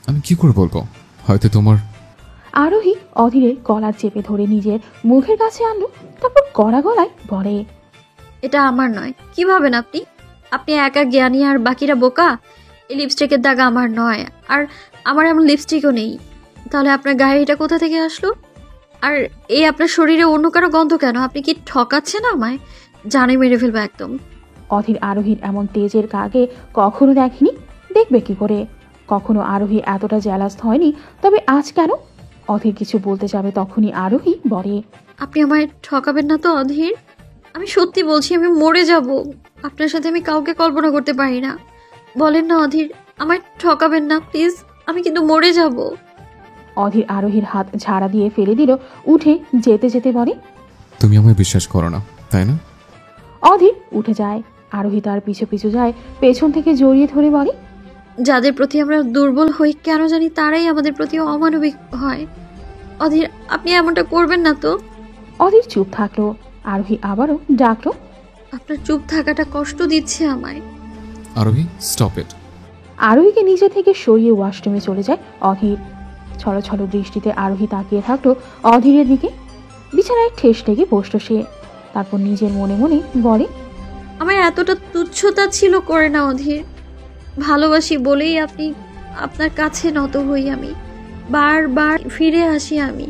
আমি কি করে বলবো? হয়তো তোমার। আরোহী অধীরের গলা চেপে ধরে নিজের মুখের কাছে আনলো, তারপর কড়া গলায় বলে, এটা আমার নয়। কি ভাবেন আপনি? আপনি একা জ্ঞানী আর বাকিরা বোকা? এই লিপস্টিকের দাগ আমার নয়, আর আমার এমন লিপস্টিকও নেই। তাহলে আপনার গায়ে এটা কোথা থেকে আসলো? আর এই আপনার শরীরে অন্য কারো গন্ধ কেন? আপনি কি ঠকাচ্ছেন আমায়? জানে মেরে ফেলবো একদম। অধীর আরোহীর এমন তেজের আগে কখনো দেখেনি, দেখবে কি করে? কখনো আরোহী এতটা জ্যালাস হয়নি, তবে আজ কেন? অধীর কিছু বলতে যাবে তখনই আরোহী বলে, আপনি আমায় ঠকাবেন না তো অধীর? আমি সত্যি বলছি, আমি মরে যাব। আপনার সাথে আমি কাউকে কল্পনা করতে পারি না। বলেন না অধীর, আমায় ঠকাবেন না প্লিজ। আমি কিন্তু মরে যাব। অধীর আরোহীর হাত ঝাড়া দিয়ে ফেলে দিল, উঠে যেতে যেতে বলে, তুমি আমায় বিশ্বাস করো না, তাই না? অধীর উঠে যায়। আরোহী তার পিছু পিছু যায়, পেছন থেকে জড়িয়ে ধরে বলে, যাদের প্রতি আমরা দুর্বল হই কেন জানি তারাই আমাদের প্রতি অমানবিক হয়। অধীর, আপনি এমনটা করবেন না তো। অধীর চুপ থাকলো। আরোহী আবারও ডাকলো, আপনার চুপ থাকাটা কষ্ট দিচ্ছে আমায়। আরোহী, স্টপ ইট। আরোহীকে নিজে থেকে সরিয়ে ওয়াশরুমে চলে যায় অধীর। ছলো ছলো দৃষ্টিতে আরোহী তাকিয়ে থাকলো অধীরের দিকে। বিছানায় ঠেস লেগে বসলো সে। তারপর নিজের মনে মনে বলে, আমার এতটা তুচ্ছতা ছিল করে না অধীর। ভালোবাসি বলেই আপনার কাছে নত হই আমি। বারবার ফিরে আসি আমি।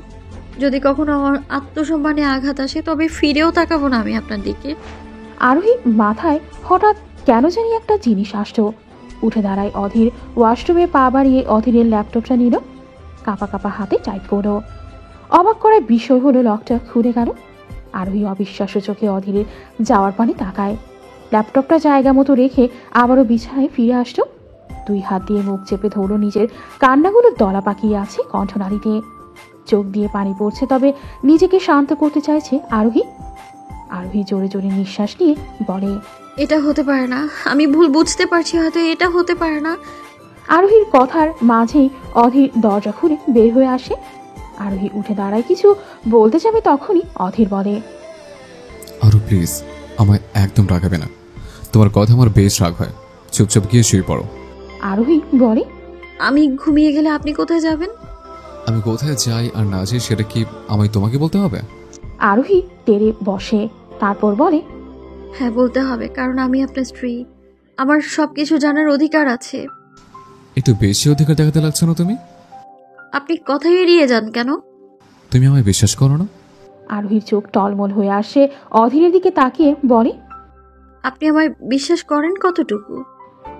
যদি কখনো আমার আত্মসম্মানে আঘাত আসে তবে ফিরেও তাকাবো না আমি আপনার দিকে। আরোহী মাথায় হঠাৎ কেন জানি একটা জিনিস আসতো। উঠে দাঁড়ায় অধীর, ওয়াশরুমে পা বাড়িয়ে অধীরের ল্যাপটপটা নিল, কাঁপা কাঁপা হাতে টাইপ করলো। অবাক করার বিষয় হলো লকটা খুলে গেল। আরোহী অবিশ্বাস্য চোখে অধীরের যাওয়ার পানে তাকায়। ল্যাপটপটা জায়গা মতো রেখে আবারও বিছানায় ফিরে আসলো। দুই হাত দিয়ে মুখ চেপে ধরল নিজের কান্নাগুলো দলা পাকিয়ে আছে কণ্ঠনালীতে। চোখ দিয়ে পানি পড়ছে, তবে নিজেকে শান্ত করতে চাইছে আরোহী। আরোহী জোরে জোরে নিঃশ্বাস নিয়ে বলে, এটা হতে পারে না। আমি ভুল বুঝতে পারছি, হয়তো এটা হতে পারে না। আরোহীর কথার মাঝেই অধীর দরজা খুলে বের হয়ে আসে। আরোহী উঠে দাঁড়ায়, কিছু বলতে যাবে তখনই অধীর বলে, আরো প্লিজ, আমায় একদম রাগাবে না। তোমার কথা আমার বেশ রাগ হয়। চুপচাপ গিয়ে শুয়ে পড়ো। আরোহী বলে, আমি ঘুমিয়ে গেলে আপনি কোথায় যাবেন? আমি কোথায় যাই আর না যাই সেটা কি আমায় তোমাকে বলতে হবে? আরোহী তেড়ে বসে, তারপর বলে, হ্যাঁ, বলতে হবে, কারণ আমি আপনার স্ত্রী। আমার সবকিছু জানার অধিকার আছে। একটু বেশি অধিকার দেখাতে লাগছে না তুমি? আপনি কথা এড়িয়ে যান কেন? তুমি আমায় বিশ্বাস করো না? আরোহীর চোখ টলমল হয়ে আসে, অধীরের দিকে তাকিয়ে বলে, আপনি আমায় বিশ্বাস করেন কতটুকু?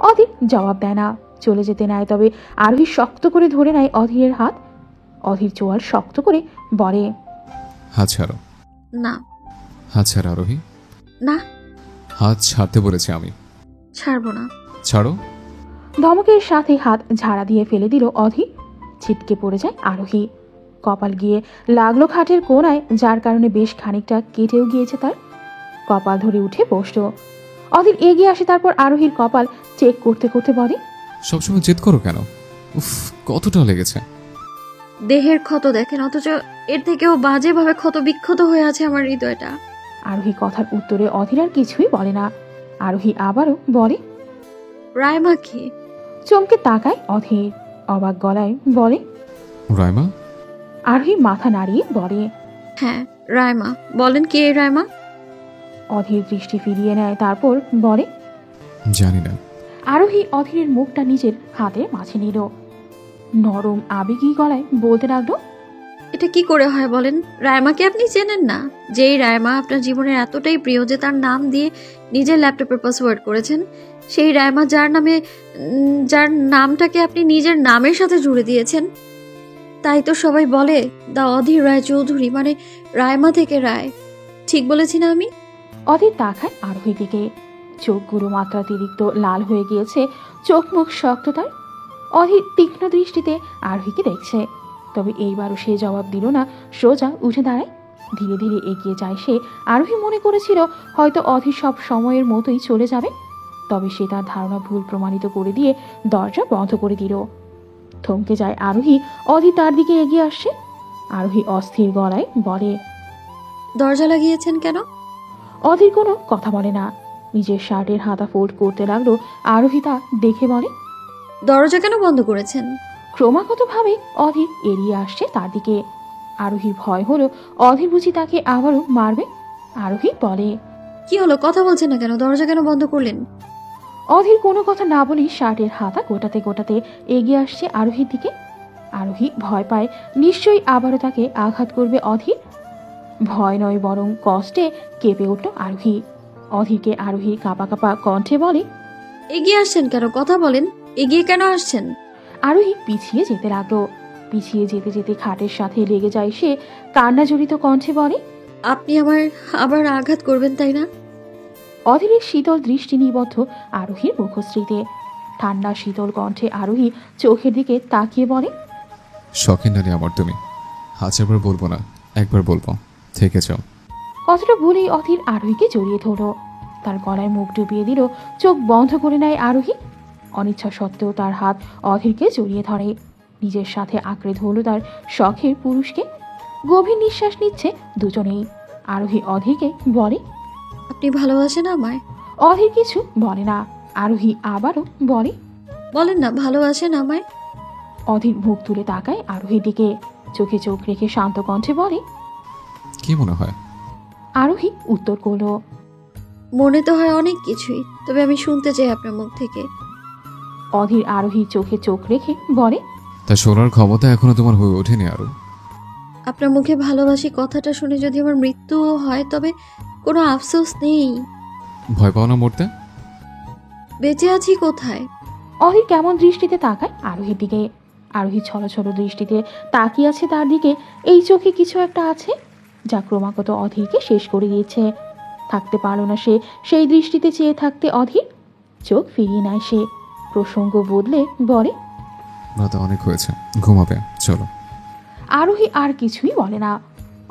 অধীর জবাব দেয় না, চলে যেতে নেয়। তবে আরোহী শক্ত করে ধরে নেয় অধীরের হাত। অধীর চোয়াল শক্ত করে বলে, হাত ছাড়ো। না। হাত ছাড়ো আরোহী। না, হাত ছাড়তে বলেছি আমি। ছাড়বো না। ছাড়ো। ধমকের সাথে হাত ঝাড়া দিয়ে ফেলে দিল অধীর। ছিটকে পড়ে যায় আরোহী। কপাল গিয়ে লাগলো খাটের কোণায়, যার কারণে বেশ খানিকটা কেটেও গিয়েছে তার। কপাল ধরে উঠে বসলো। অধীর এগিয়ে আসে, তারপর আরোহীর কপাল চেক করতে করতে বলে, সবসময় জেদ করো কেন? উফ, কতটা লেগেছে। দেহের ক্ষত দেখেন, অথচ এর থেকেও বাজেভাবে ক্ষত বিক্ষত হয়ে আছে আমার হৃদয়টা। আরোহী কথার উত্তরে অধীর আর কিছুই বলে না। আরোহী আবারও বলে, রায়মা কি? চমকে তাকায় অধীর, অবাক গলায় বলে, রাইমা? আরোহী মাথা নাড়িয়ে বলে, হ্যাঁ, রায়মা। বলেন কে এই রায়মা? অধীর দৃষ্টি ফিরিয়ে নেয়, তারপর বলে, জানি না। আরোহী অধীরের মুখটা নিজের হাতের মাঝে নিল, নরম আবেগী গলায় বলতে লাগলো, এটা কি করে হয় বলেন? রায়মাকে আপনি চেনেন না? যেই রায়মা আপনার জীবনের এতটাই প্রিয় যে তার নাম দিয়ে নিজের ল্যাপটপের পাসওয়ার্ড করেছেন, সেই রায়মা যার নামটাকে আপনি নিজের নামের সাথে জুড়ে দিয়েছেন। তাই তো সবাই বলে দা অধীর রায় চৌধুরী, মানে রায়মা থেকে রায়। ঠিক বলেছি না আমি? অধীর তাকায় আরোহীর দিকে, চোখগুলো মাত্রাতিরিক্ত লাল হয়ে গিয়েছে, চোখ মুখ শক্ত তার। অধীর তীক্ষ্ণ দৃষ্টিতে আরোহীকে দেখছে, তবে এইবারও সে জবাব দিল না, সোজা উঠে দাঁড়ায়। ধীরে ধীরে এগিয়ে যায় সে। আরোহী মনে করেছিল হয়তো অধীর সব সময়ের মতোই চলে যাবে, তবে সে তার ধারণা ভুল প্রমাণিত করে দিয়ে দরজা বন্ধ করে দিল। থমকে যায় আরোহী। অধীর তার দিকে এগিয়ে আসছে। আরোহী অস্থির গলায় বলে, দরজা লাগিয়েছেন কেন? অধীর কোনো কথা বলে না, নিজের শার্টের হাতা ফোল্ড করতে লাগলো। আরোহী তা দেখে বলে, দরজা কেন বন্ধ করেছেন? ক্রমাগতভাবে অধীর এড়িয়ে আসছে তার দিকে। আরোহীর ভয় হলো অধীর বুঝি তাকে আবারও মারবে। আরোহী বলে, কি হলো, কথা বলছেন না কেন? দরজা কেন বন্ধ করলেন? অধীর কোনো কথা না বলেই শার্টের হাতা গোটাতে গোটাতে এগিয়ে আসছে আরোহীর দিকে। আরোহী ভয় পায় নিশ্চয়ই আবারও তাকে আঘাত করবে অধীর। ভয় নয় বরং কষ্টে কেঁপে উঠল আরোহী। অধীরকে আরোহী কাঁপা কাঁপা কণ্ঠে বলে, এগিয়ে আসছেন কেন? কথা বলেন, এগিয়ে কেন আসছেন? আরোহী পিছিয়ে যেতে লাগলো। পিছিয়ে যেতে যেতে খাটের সাথে লেগে যায় সে, কান্না জড়িত কণ্ঠে বলে, আপনি আবার আঘাত করবেন তাই না? অধীরের শীতল দৃষ্টি নিবদ্ধ আরোহীর মুখশ্রীতে। ঠান্ডা শীতল কণ্ঠে আরোহী চোখের দিকে তাকিয়ে বলে, শখের নারী আমার তুমি। হাজারবার বলবো না, একবার বলবো, থেকে যাও। কথাটা বলেই অধীর আরোহীকে জড়িয়ে ধরল। তার গলায় মুখ ডুবিয়ে দিল। চোখ বন্ধ করে নেয় আরোহী। অনিচ্ছা সত্ত্বেও তার হাত অধীরকে জড়িয়ে ধরে। নিজের সাথে আঁকড়ে ধরল তার শখের পুরুষকে। গভীর নিঃশ্বাস নিচ্ছে দুজনেই। আরোহী অধীরকে বলে, আপনি ভালোবাসেন আমায়? অধীর কিছু বলে না। আরোহী আবারও বলে, বলেন না, ভালোবাসেন আমায়? অধীর মুখ তুলে তাকায় আরোহীর দিকে। চোখে চোখ রেখে শান্ত কণ্ঠে বলে, কি মনে হয়? আরোহী উত্তর করল, মনে তো হয় অনেক কিছুই, তবে আমি শুনতে চাই আপনার মুখ থেকে। অধীর আরোহীর চোখে চোখ রেখে বলে, তা শোনার ক্ষমতা এখনো তোমার হয়ে ওঠেনি আরো। আপনার মুখে ভালোবাসি কথাটা শুনে যদি আমার মৃত্যুও হয় তবে কোনো আফসোস নেই। ভয় পাও না মরতে? বেঁচে আছি কোথায়? অধীর কেমন দৃষ্টিতে তাকায় আরোহীর দিকে। আরোহী ছলো ছলো দৃষ্টিতে তাকিয়ে আছে তার দিকে। এই চোখে কিছু একটা আছে যা ক্রমাগত অধীরকে শেষ করে দিয়েছে। থাকতে পারল না সে সেই দৃষ্টিতে চেয়ে থাকতে। অধীর চোখ ফিরিয়ে নেয় সে। প্রসঙ্গ বদলে বলে, রাত অনেক হয়েছে, ঘুমাবে, চলো। আরোহী আর কিছুই বলে না।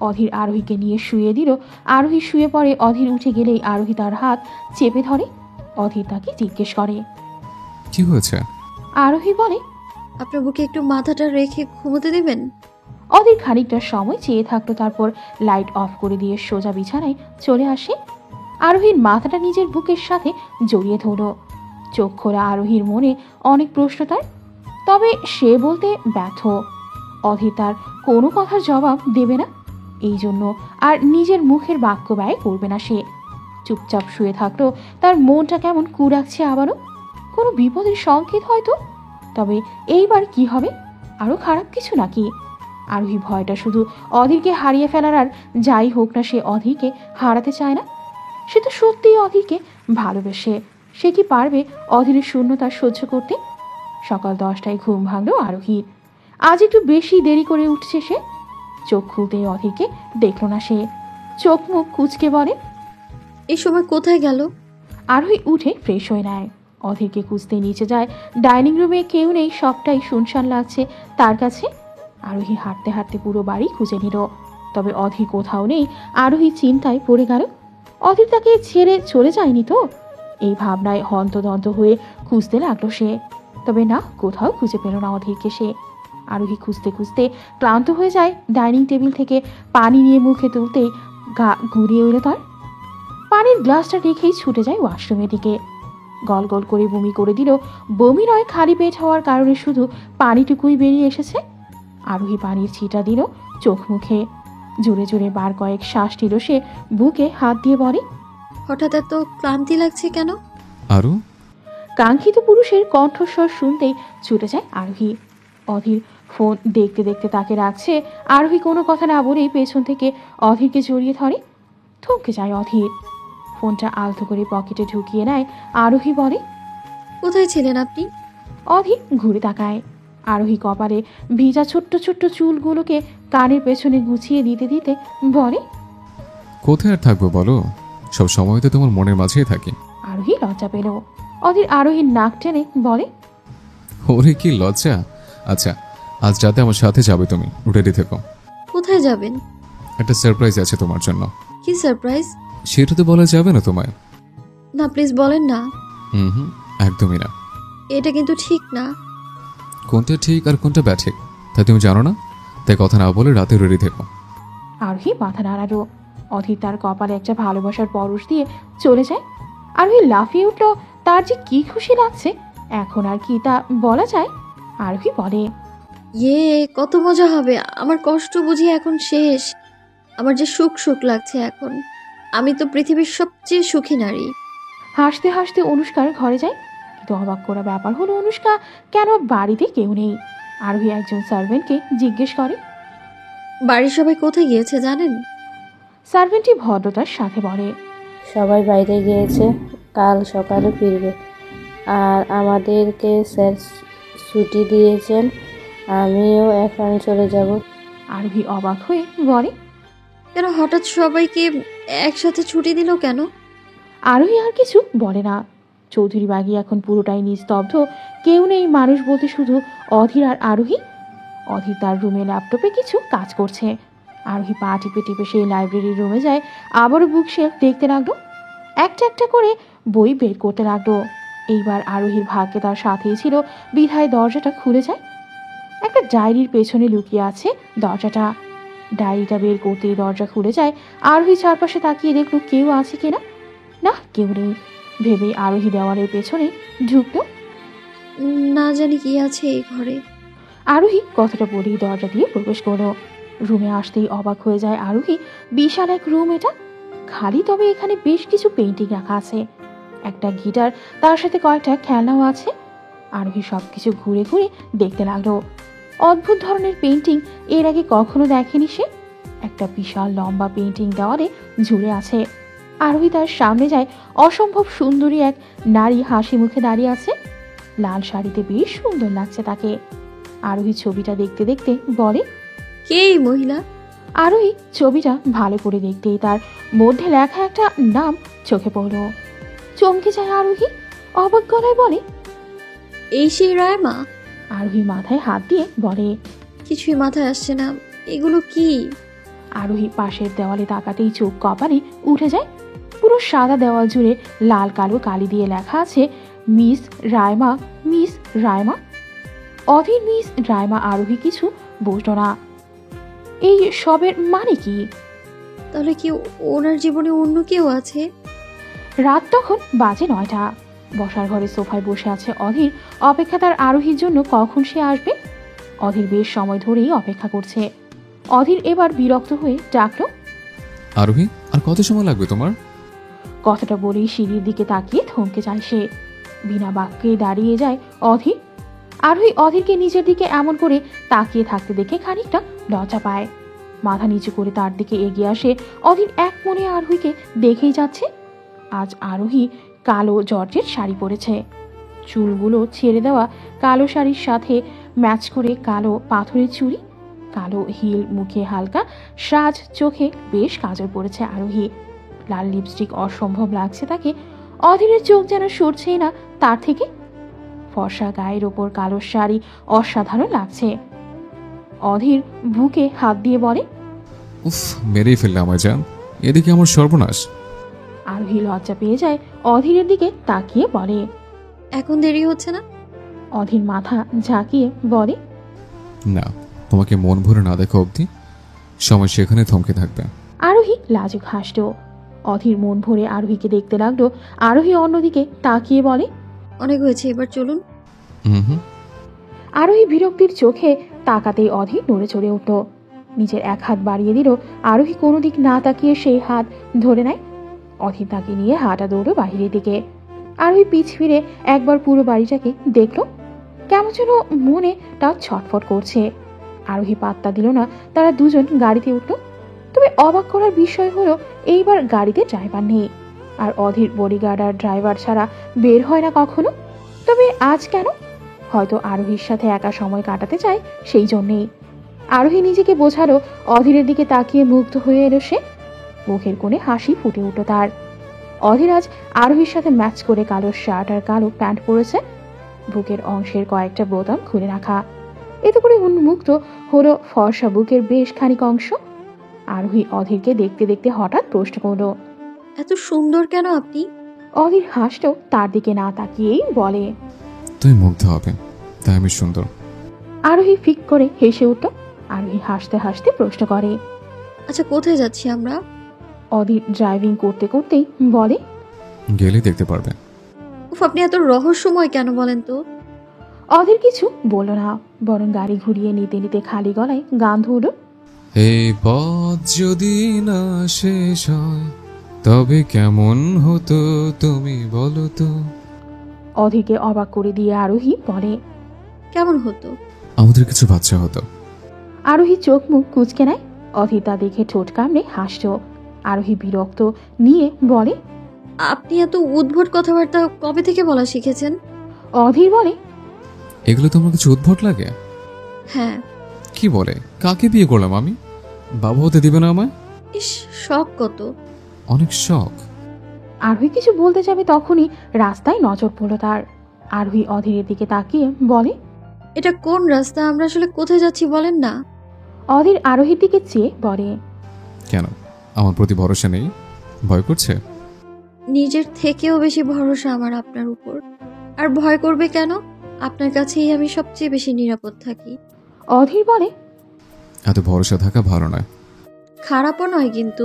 অধীর আরোহীকে নিয়ে শুয়ে দিল। আরোহী শুয়ে পড়ে। অধীর উঠে গেলেই আরোহী তার হাত চেপে ধরে। অধীর তাকে জিজ্ঞেস করে, কি হয়েছে? আরোহী বলে, আপনার বুকে একটু মাথাটা রেখে ঘুমোতে দেবেন? অধীর খানিকটা সময় চেয়ে থাকলো, তারপর লাইট অফ করে দিয়ে সোজা বিছানায় চলে আসে। আরোহীর মাথাটা নিজের বুকের সাথে জড়িয়ে ধরল। চোখ খোলা আরোহীর মনে অনেক প্রশ্ন তার, তবে সে বলতে ব্যর্থ। অধীর তার কোনো কথার জবাব দেবে না, এই জন্য আর নিজের মুখের বাক্য ব্যয় করবে না সে। চুপচাপ শুয়ে থাকলো। তার মনটা কেমন কুড়াচ্ছে আবারও। কোনো বিপদের সংকেত হয়তো। তবে এইবার কি হবে? আরও খারাপ কিছু নাকি? আরোহী ভয়টা শুধু অধীরকে হারিয়ে ফেলার, আর যাই হোক না সে অধীরকে হারাতে চায় না। সে তো সত্যিই অধীরকে ভালোবেসে। সে কি পারবে অধীরের শূন্যতা সহ্য করতে? সকাল 10টায় ঘুম ভাঙল আরোহীর। আজ একটু বেশি দেরি করে উঠছে সে। চোখ খুলতেই অধীরকে দেখল না সে। চোখ মুখ কুঁচকে বলে, এই সময় কোথায় গেল? আরোহী উঠে ফ্রেশ হয়ে নেয়। অধীরকে খুঁজতে নিচে যায়। ডাইনিং রুমে কেউ নেই, সবটাই শুনশান লাগছে তার কাছে। আরোহী হাঁটতে হাঁটতে পুরো বাড়ি খুঁজে নিল, তবে অধীর কোথাও নেই। আরোহী চিন্তায় পড়ে গেল, অধীর তাকে ছেড়ে চলে যায়নি তো? এই ভাবনায় হন্তদন্ত হয়ে খুঁজতে লাগলো সে। তবে না, কোথাও খুঁজে পেল না অধীরকে সে। আরোহী খুঁজতে খুঁজতে ক্লান্ত হয়ে যায়। ডাইনিং টেবিল থেকে পানি নিয়ে মুখে তুলতেই গা ঘুরিয়ে এলো তার। পানির গ্লাসটা রেখেই ছুটে যায় ওয়াশরুমের দিকে। গল গল করে বমি করে দিল। বমি নয়, খালি পেট হওয়ার কারণে শুধু পানিটুকুই বেরিয়ে এসেছে। আরোহী পানির ছিটা দিল চোখ মুখে। জোরে জোরে বার কয়েক শ্বাস নিল সে। বুকে হাত দিয়ে বলে, হঠাৎ এত ক্লান্তি লাগছে কেন? আরো কাঙ্ক্ষিত পুরুষের কণ্ঠস্বর শুনতেই ছুটে যায় আরোহী। অধীর ফোন দেখতে দেখতে তাকে রাখছে। আরোহী কোনো কথা না বলেই পেছন থেকে অধীরকে জড়িয়ে ধরে। থমকে যায় অধীর। ফোনটা আলতো করে পকেটে ঢুকিয়ে নেয়। আরোহী বলে, কোথায় ছিলেন আপনি? অধীর ঘুরে তাকায়। আরোহী কপালে ভিজা ছোট্ট ছোট্ট চুলগুলোকে কানের পেছনে গুছিয়ে দিতে দিতে বলে, কোথায় আর থাকবো বলো, সব সময় তো তোমার মনের মাঝেই থাকি। আরোহী লজ্জা পেল। অধীর আরোহীর নাক টেনে বলে, ওরে কি লজ্জা। আচ্ছা, আজ রাতে আমার সাথে যাবে, তুমি রেডি থেকো। কোথায় যাবেন? একটা সারপ্রাইজ আছে তোমার জন্য। কি সারপ্রাইজ? সেটা তো বলা যাবে না তোমায়। না প্লিজ বলেন না। হুম, একদমই না। এটা কিন্তু ঠিক না। কোনটা ঠিক আর কোনটা ব্যাঠিক তা তুমি জানো না, তাই কথা না বলে রাতে রেডি থেকো। আরোহী মাথা নাড়ালো। অধীর তার কপালে একটা ভালোবাসার পরশ দিয়ে চলে যায়। আরোহী লাফিয়ে উঠল। তার যে কি খুশি লাগছে, এখন আর কি তা বলা যায়। আরোহী বলে, কত মজা হবে। আমার কষ্ট বুঝি এখন শেষ। আমার যে সুখ সুখ লাগছে এখন। আমি তো পৃথিবীর সবচেয়ে সুখী নারী। হাসতে হাসতে অনুষ্কার ঘরে যায়, কিন্তু অবাক করা ব্যাপার হলো অনুষ্কা কেন বাড়িতে কেউ নেই। আরোহী একজন সার্ভেন্টকে জিজ্ঞেস করে। বাড়ির সবাই কোথায় গিয়েছে জানেন? সার্ভেন্টটি ভদ্রতার সাথে বলে। সবাই বাইরে গিয়েছে, কাল সকালে ফিরবে। আর আমাদেরকে স্যার ছুটি দিয়েছেন, আমিও এখন চলে যাব। আরোহী অবাক হয়ে বলে। কেন হঠাৎ সবাইকে একসাথে ছুটি দিল কেন? আরোহী আর কিছু বলে না। চৌধুরী বাগি এখন পুরোটাই নিস্তব্ধ। কেউ নেই, মানুষ বলতে শুধু অধীর আর আরোহী। অধীর তার রুমে ল্যাপটপে কিছু কাজ করছে। আরোহী পা টিপে টিপে সেই লাইব্রেরির রুমে যায়, আবারও বুকশেলফ দেখতে লাগলো। একটা একটা করে বই বের করতে লাগলো। এইবার আরোহীর ভাগ্যে তার সাথেই ছিল, বিধায় দরজাটা খুলে যায়। একটা ডায়েরির পেছনে লুকিয়ে আছে দরজাটা। ডায়েরিটা বের করতেই দরজা খুলে যায়। আরোহী চারপাশে তাকিয়ে দেখলো কেউ আছে কিনা। না, কেউ নেই ভেবে আরোহী দেওয়ালের পেছনে ঢুকলো। না জানি কি আছে এই ঘরে। আরোহী কথাটা বলেই দরজা দিয়ে প্রবেশ করলো। রুমে আসতেই অবাক হয়ে যায় আরোহী। বিশাল এক রুম এটা, খালি, তবে এখানে বেশ কিছু পেন্টিং রাখা আছে, একটা গিটার, তার সাথে কয়েকটা খেলনাও আছে। আরোহী সবকিছু ঘুরে ঘুরে দেখতে লাগলো। অদ্ভুত ধরনের পেন্টিং, এর আগে কখনো দেখেনি সে। একটা বিশাল লম্বা পেন্টিং দেওয়ালে ঝুলে আছে। আরোহী তার সামনে যায়। অসম্ভব সুন্দরী এক নারী হাসি মুখে দাঁড়িয়ে আছে। লাল শাড়িতে বেশ সুন্দর লাগছে তাকে। আরোহী ছবিটা দেখতে দেখতে বলে। কে এই মহিলা? আরোহী ছবিটা ভালো করে দেখতেই তার মধ্যে লেখা একটা নাম চোখে পড়ল। চমকে যায় আরোহী, অবাক গলায় বলে। এই সেই রায়মা? আরোহী মাথায় হাত দিয়ে বলে। কিছুই মাথায় আসছে না, এগুলো কি? আরোহী পাশের দেওয়ালে তাকাতেই চোখ কপালে উঠে যায়। পুরো সাদা দেওয়াল জুড়ে লাল কালো কালি দিয়ে লেখা আছে মিস রায়মা, মিস রায়মা। অধীর মিস রায়মা। আরোহী কিছু বুঝল না, এই সবের মানে কি। তাহলে কি ওনার জীবনে অন্য কেউ আছে? রাত তখন বাজে 9টা। বসার ঘরে সোফায় বসে আছে অধীর, অপেক্ষা তার আরোহীর জন্য কখন সে আসবে। অধীর বেশ সময় ধরেই অপেক্ষা করছে। অধীর এবার বিরক্ত হয়ে ডাকলো। আরোহী, আর কত সময় লাগবে তোমার? কথাটা বলেই সিঁড়ির দিকে তাকিয়ে থমকে যায় সে। বিনা বাক্যে দাঁড়িয়ে যায় অধীর। আরোহী অধীরকে নিজের দিকে এমন করে তাকিয়ে থাকতে দেখে খানিকটা লজ্জা পায়। মাথা নিচু করে তার দিকে এগিয়ে আসে। অধীর এক মনে আরোহীকে দেখেই যাচ্ছে। আজ আরোহী কালো জর্জের শাড়ি পরেছে। চুলগুলো ছেড়ে দেওয়া, কালো শাড়ির সাথে ম্যাচ করে কালো পাথরের চুড়ি, কালো হিল, মুখে হালকা সাজ, চোখে বেশ কাজল পড়েছে আরোহী। লাল লিপস্টিক, অসম্ভব লাগছে তাকে। অধীরের চোখ যেন সরছেই না তার থেকে। ফর্সা গায়ের ওপর কালো শাড়ি অসাধারণ লাগছে। অধীর বুকে হাত দিয়ে বলে। উফ, মেরেই ফেললে আমার জান, এদিকে আমার সর্বনাশ। আরোহী লজ্জা পেয়ে যায়, অধীরের দিকে তাকিয়ে বলে। এখন দেরি হচ্ছে না? অধীর মাথা ঝাঁকিয়ে বলে। না, তোমাকে মন ভরে না দেখা অবধি সময় সেখানে থমকে থাকবে। আরোহী লাজুক হাসল। অধীর মন ভরে আরোহীকে দেখতে লাগলো। আরোহী অন্যদিকে তাকিয়ে বলে। অনেক হয়েছে, এবার চলুন। হুম। আরোহী বিরক্তির চোখে তাকাতেই অধীর নড়ে চড়ে উঠল। নিজের এক হাত বাড়িয়ে দিল। আরোহী কোনো দিক না তাকিয়ে সেই হাত ধরে নেয়। অধীর তাকে নিয়ে হাঁটা দৌড়ো বাহিরের দিকে। আরোহী পিছ ফিরে একবার পুরো বাড়িটাকে দেখলো। কেমন যেন মনে তার ছটফট করছে। আরোহী পাত্তা দিল না। তারা দুজন গাড়িতে উঠল। তবে অবাক করার বিষয় হলো এইবার গাড়িতে ড্রাইভার নেই। আর অধীর বডিগার্ড আর ড্রাইভার ছাড়া বের হয় না কখনো। তবে আজ কেন? হয়তো আরোহীর সাথে একা সময় কাটাতে চায়, সেই জন্যেই। আরোহী নিজেকে বোঝালো। অধীরের দিকে তাকিয়ে মুগ্ধ হয়ে এলো সে। মুখের কোণে হাসি ফুটে উঠল তার। অধীর আজ আরোহীর সাথে ম্যাচ করে কালো শার্ট আর কালো প্যান্ট পরেছে। বুকের অংশের কয়েকটা বোতাম খুলে রাখা। এতে করে উন্মুক্ত হলো ফর্সা বুকের বেশ খানিক অংশ। আরোহী অধীরকে দেখতে দেখতে হঠাৎ প্রশ্ন করলো। এত সুন্দর কেন আপনি? অধীর হাসলো তার দিকে না তাকিয়েই বলে। তুমি মুগ্ধ হবে, তাই আমি সুন্দর। আরোহী ফিক করে হেসে উঠল। আরোহী হাসতে হাসতে প্রশ্ন করে। আচ্ছা, কোথায় যাচ্ছি আমরা? অধীর ড্রাইভিং করতে করতেই বলে। গেলে দেখতে পারবে। উফ, আপনি এত রহস্যময় কেন বলেন তো? অধীর কিছু বলল না, বরং গাড়ি ঘুরিয়ে নিতে নিতে খালি গলায় গান ধরল। এই পথ যদি না শেষ হয় তবে কেমন হতো তুমি বলো তো। অধীরকে অবাক করে দিয়ে আরোহী বলে। কেমন হতো? আমাদের কিছু বাচ্চা হতো। আরোহী চোখ মুখ কুঁচকে নেয়। অধীর তা দেখে ঠোঁট কামড়ে হাসল। আরোহী বিরক্ত নিয়ে বলে, আপনি এত উদ্ভট কথাবার্তা কবে থেকে বলা শিখেছেন? অধীর বলে, এগুলো তোমার কিছু উদ্ভট লাগে? হ্যাঁ। কি বলে? কাকে বিয়ে করলাম আমি? বাবা হতে দিবে না আমায়? ইস, শখ কত! অনেক শখ। আরোহী কিছু বলতে যাবে তখনই রাস্তায় নজর পড়ল তার। আরোহী অধীরের দিকে তাকিয়ে বলে, এটা কোন রাস্তা? আমরা আসলে কোথায় যাচ্ছি বলেন না। অধীর আরোহীর দিকে চেয়ে বলে, কেন, আমার প্রতি ভরসা নেই? ভয় করছে? নিজের থেকেও বেশি ভরসা আমার আপনার উপর। আর ভয় করবে কেন? আপনার কাছেই আমি সবচেয়ে বেশি নিরাপদ থাকি। অধীর বলে, এত ভরসা থাকা ভালো নয়। খারাপও নয় কিন্তু।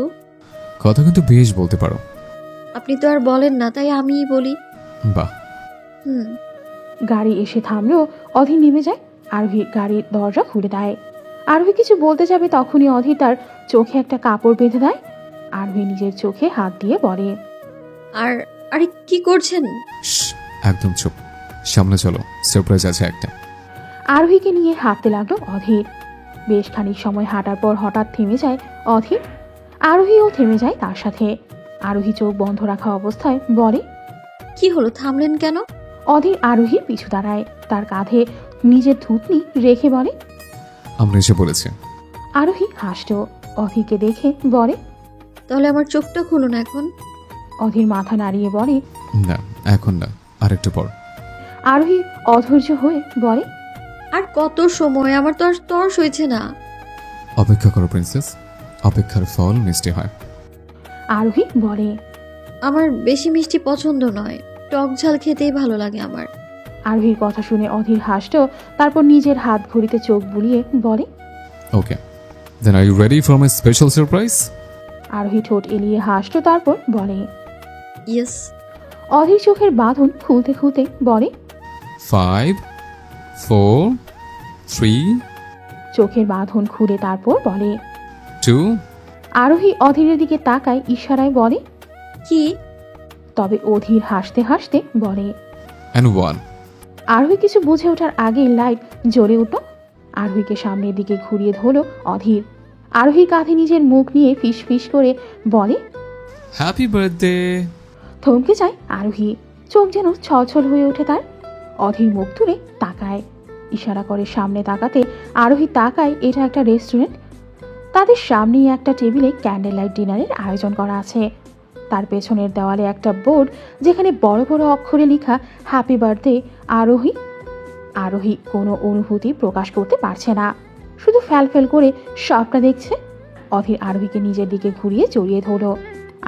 কথা কিন্তু বেশ বলতে পারো। আপনি তো আর বলেন না, তাই আমিই বলি। বাহ। হুম। গাড়ি এসে থামলো। অধীর নেমে যায়। আরোহী গাড়ির দরজা খুলে দেয়। আরোহী কিছু বলতে যাবে তখনই অধীর তার চোখে একটা কাপড় বেঁধে দেয়। আরোহী নিজের চোখে হাত দিয়ে বলে, আর আরে কি করছেন? শ্, একদম চুপ। সামনে চলো, সারপ্রাইজ আছে একটা। আরোহীকে নিয়ে হাঁটতে লাগলো অধীর। বেশ খানিক সময় হাঁটার পর হঠাৎ থেমে যায় অধীর। আরোহীও থেমে যায় তার সাথে। আরোহী চোখ বন্ধ রাখা অবস্থায় বলে, কি হলো, থামলেন কেন? অধীর আরোহীর পিছু দাঁড়ায়। তার কাঁধে নিজের থুতনি রেখে বলে, আমরা এসে বলেছি। আরোহী হাসল। অধীরকে দেখে বলে, তাহলে আমার চোখটা খুলুন এখন। অধীর মাথা নাড়িয়ে বলে, না, এখন না, আরেকটু পর। আরোহী অধৈর্য হয়ে বলে, আর কত সময়? আমার তো আর তর্স হয়েছে না। অপেক্ষা করো প্রিন্সেস, অপেক্ষার ফল মিষ্টি হয়। আরোহী বলে, আমার বেশি মিষ্টি পছন্দ নয়, টক ঝাল খেতেই ভালো লাগে আমার। আরোহীর কথা শুনে অধীর হাসল। তারপর নিজের হাত ঘড়িতে চোখ বুলিয়ে বলে, okay, then are you ready for my special surprise? Arohi ঠোঁট এলিয়ে হাসল। তারপর বলে, ইয়েস। অধীর চোখের বাঁধন খুলতে খুলতে বলে, 5 4 3 চোখের বাঁধন খুলে তারপর বলে। 2 আরোহী অধীরের দিকে তাকায়, ইশারায় বলে। কি? তবে অধীর হাসতে হাসতে বলে। and 1। আরোহী কিছু বুঝে ওঠার আগেই লাইট জ্বলে উঠল। আরোহীকে সামনের দিকে ঘুরিয়ে ধরল অধীর। আরোহীর কাঁধে নিজের মুখ নিয়ে ফিস ফিস করে বলে, হ্যাপি বার্থডে। থমকে যায় আরোহী। চোখ যেন ছলছল হয়ে ওঠে তার। অধীর মুখ তুলে তাকায়, ইশারা করে সামনে তাকাতে। আরোহী তাকায়, এটা একটা রেস্টুরেন্ট। তাদের সামনেই একটা টেবিলে ক্যান্ডেল লাইট ডিনারের আয়োজন করা আছে। তার পেছনের দেওয়ালে একটা বোর্ড, যেখানে বড় বড় অক্ষরে লেখা হ্যাপি বার্থডে আরোহী। আরোহী কোনো অনুভূতি প্রকাশ করতে পারছে না, শুধু ফ্যালফেল করে সবটা দেখছে। অধীর আরোহীকে নিজের দিকে ঘুরিয়ে জড়িয়ে ধরল।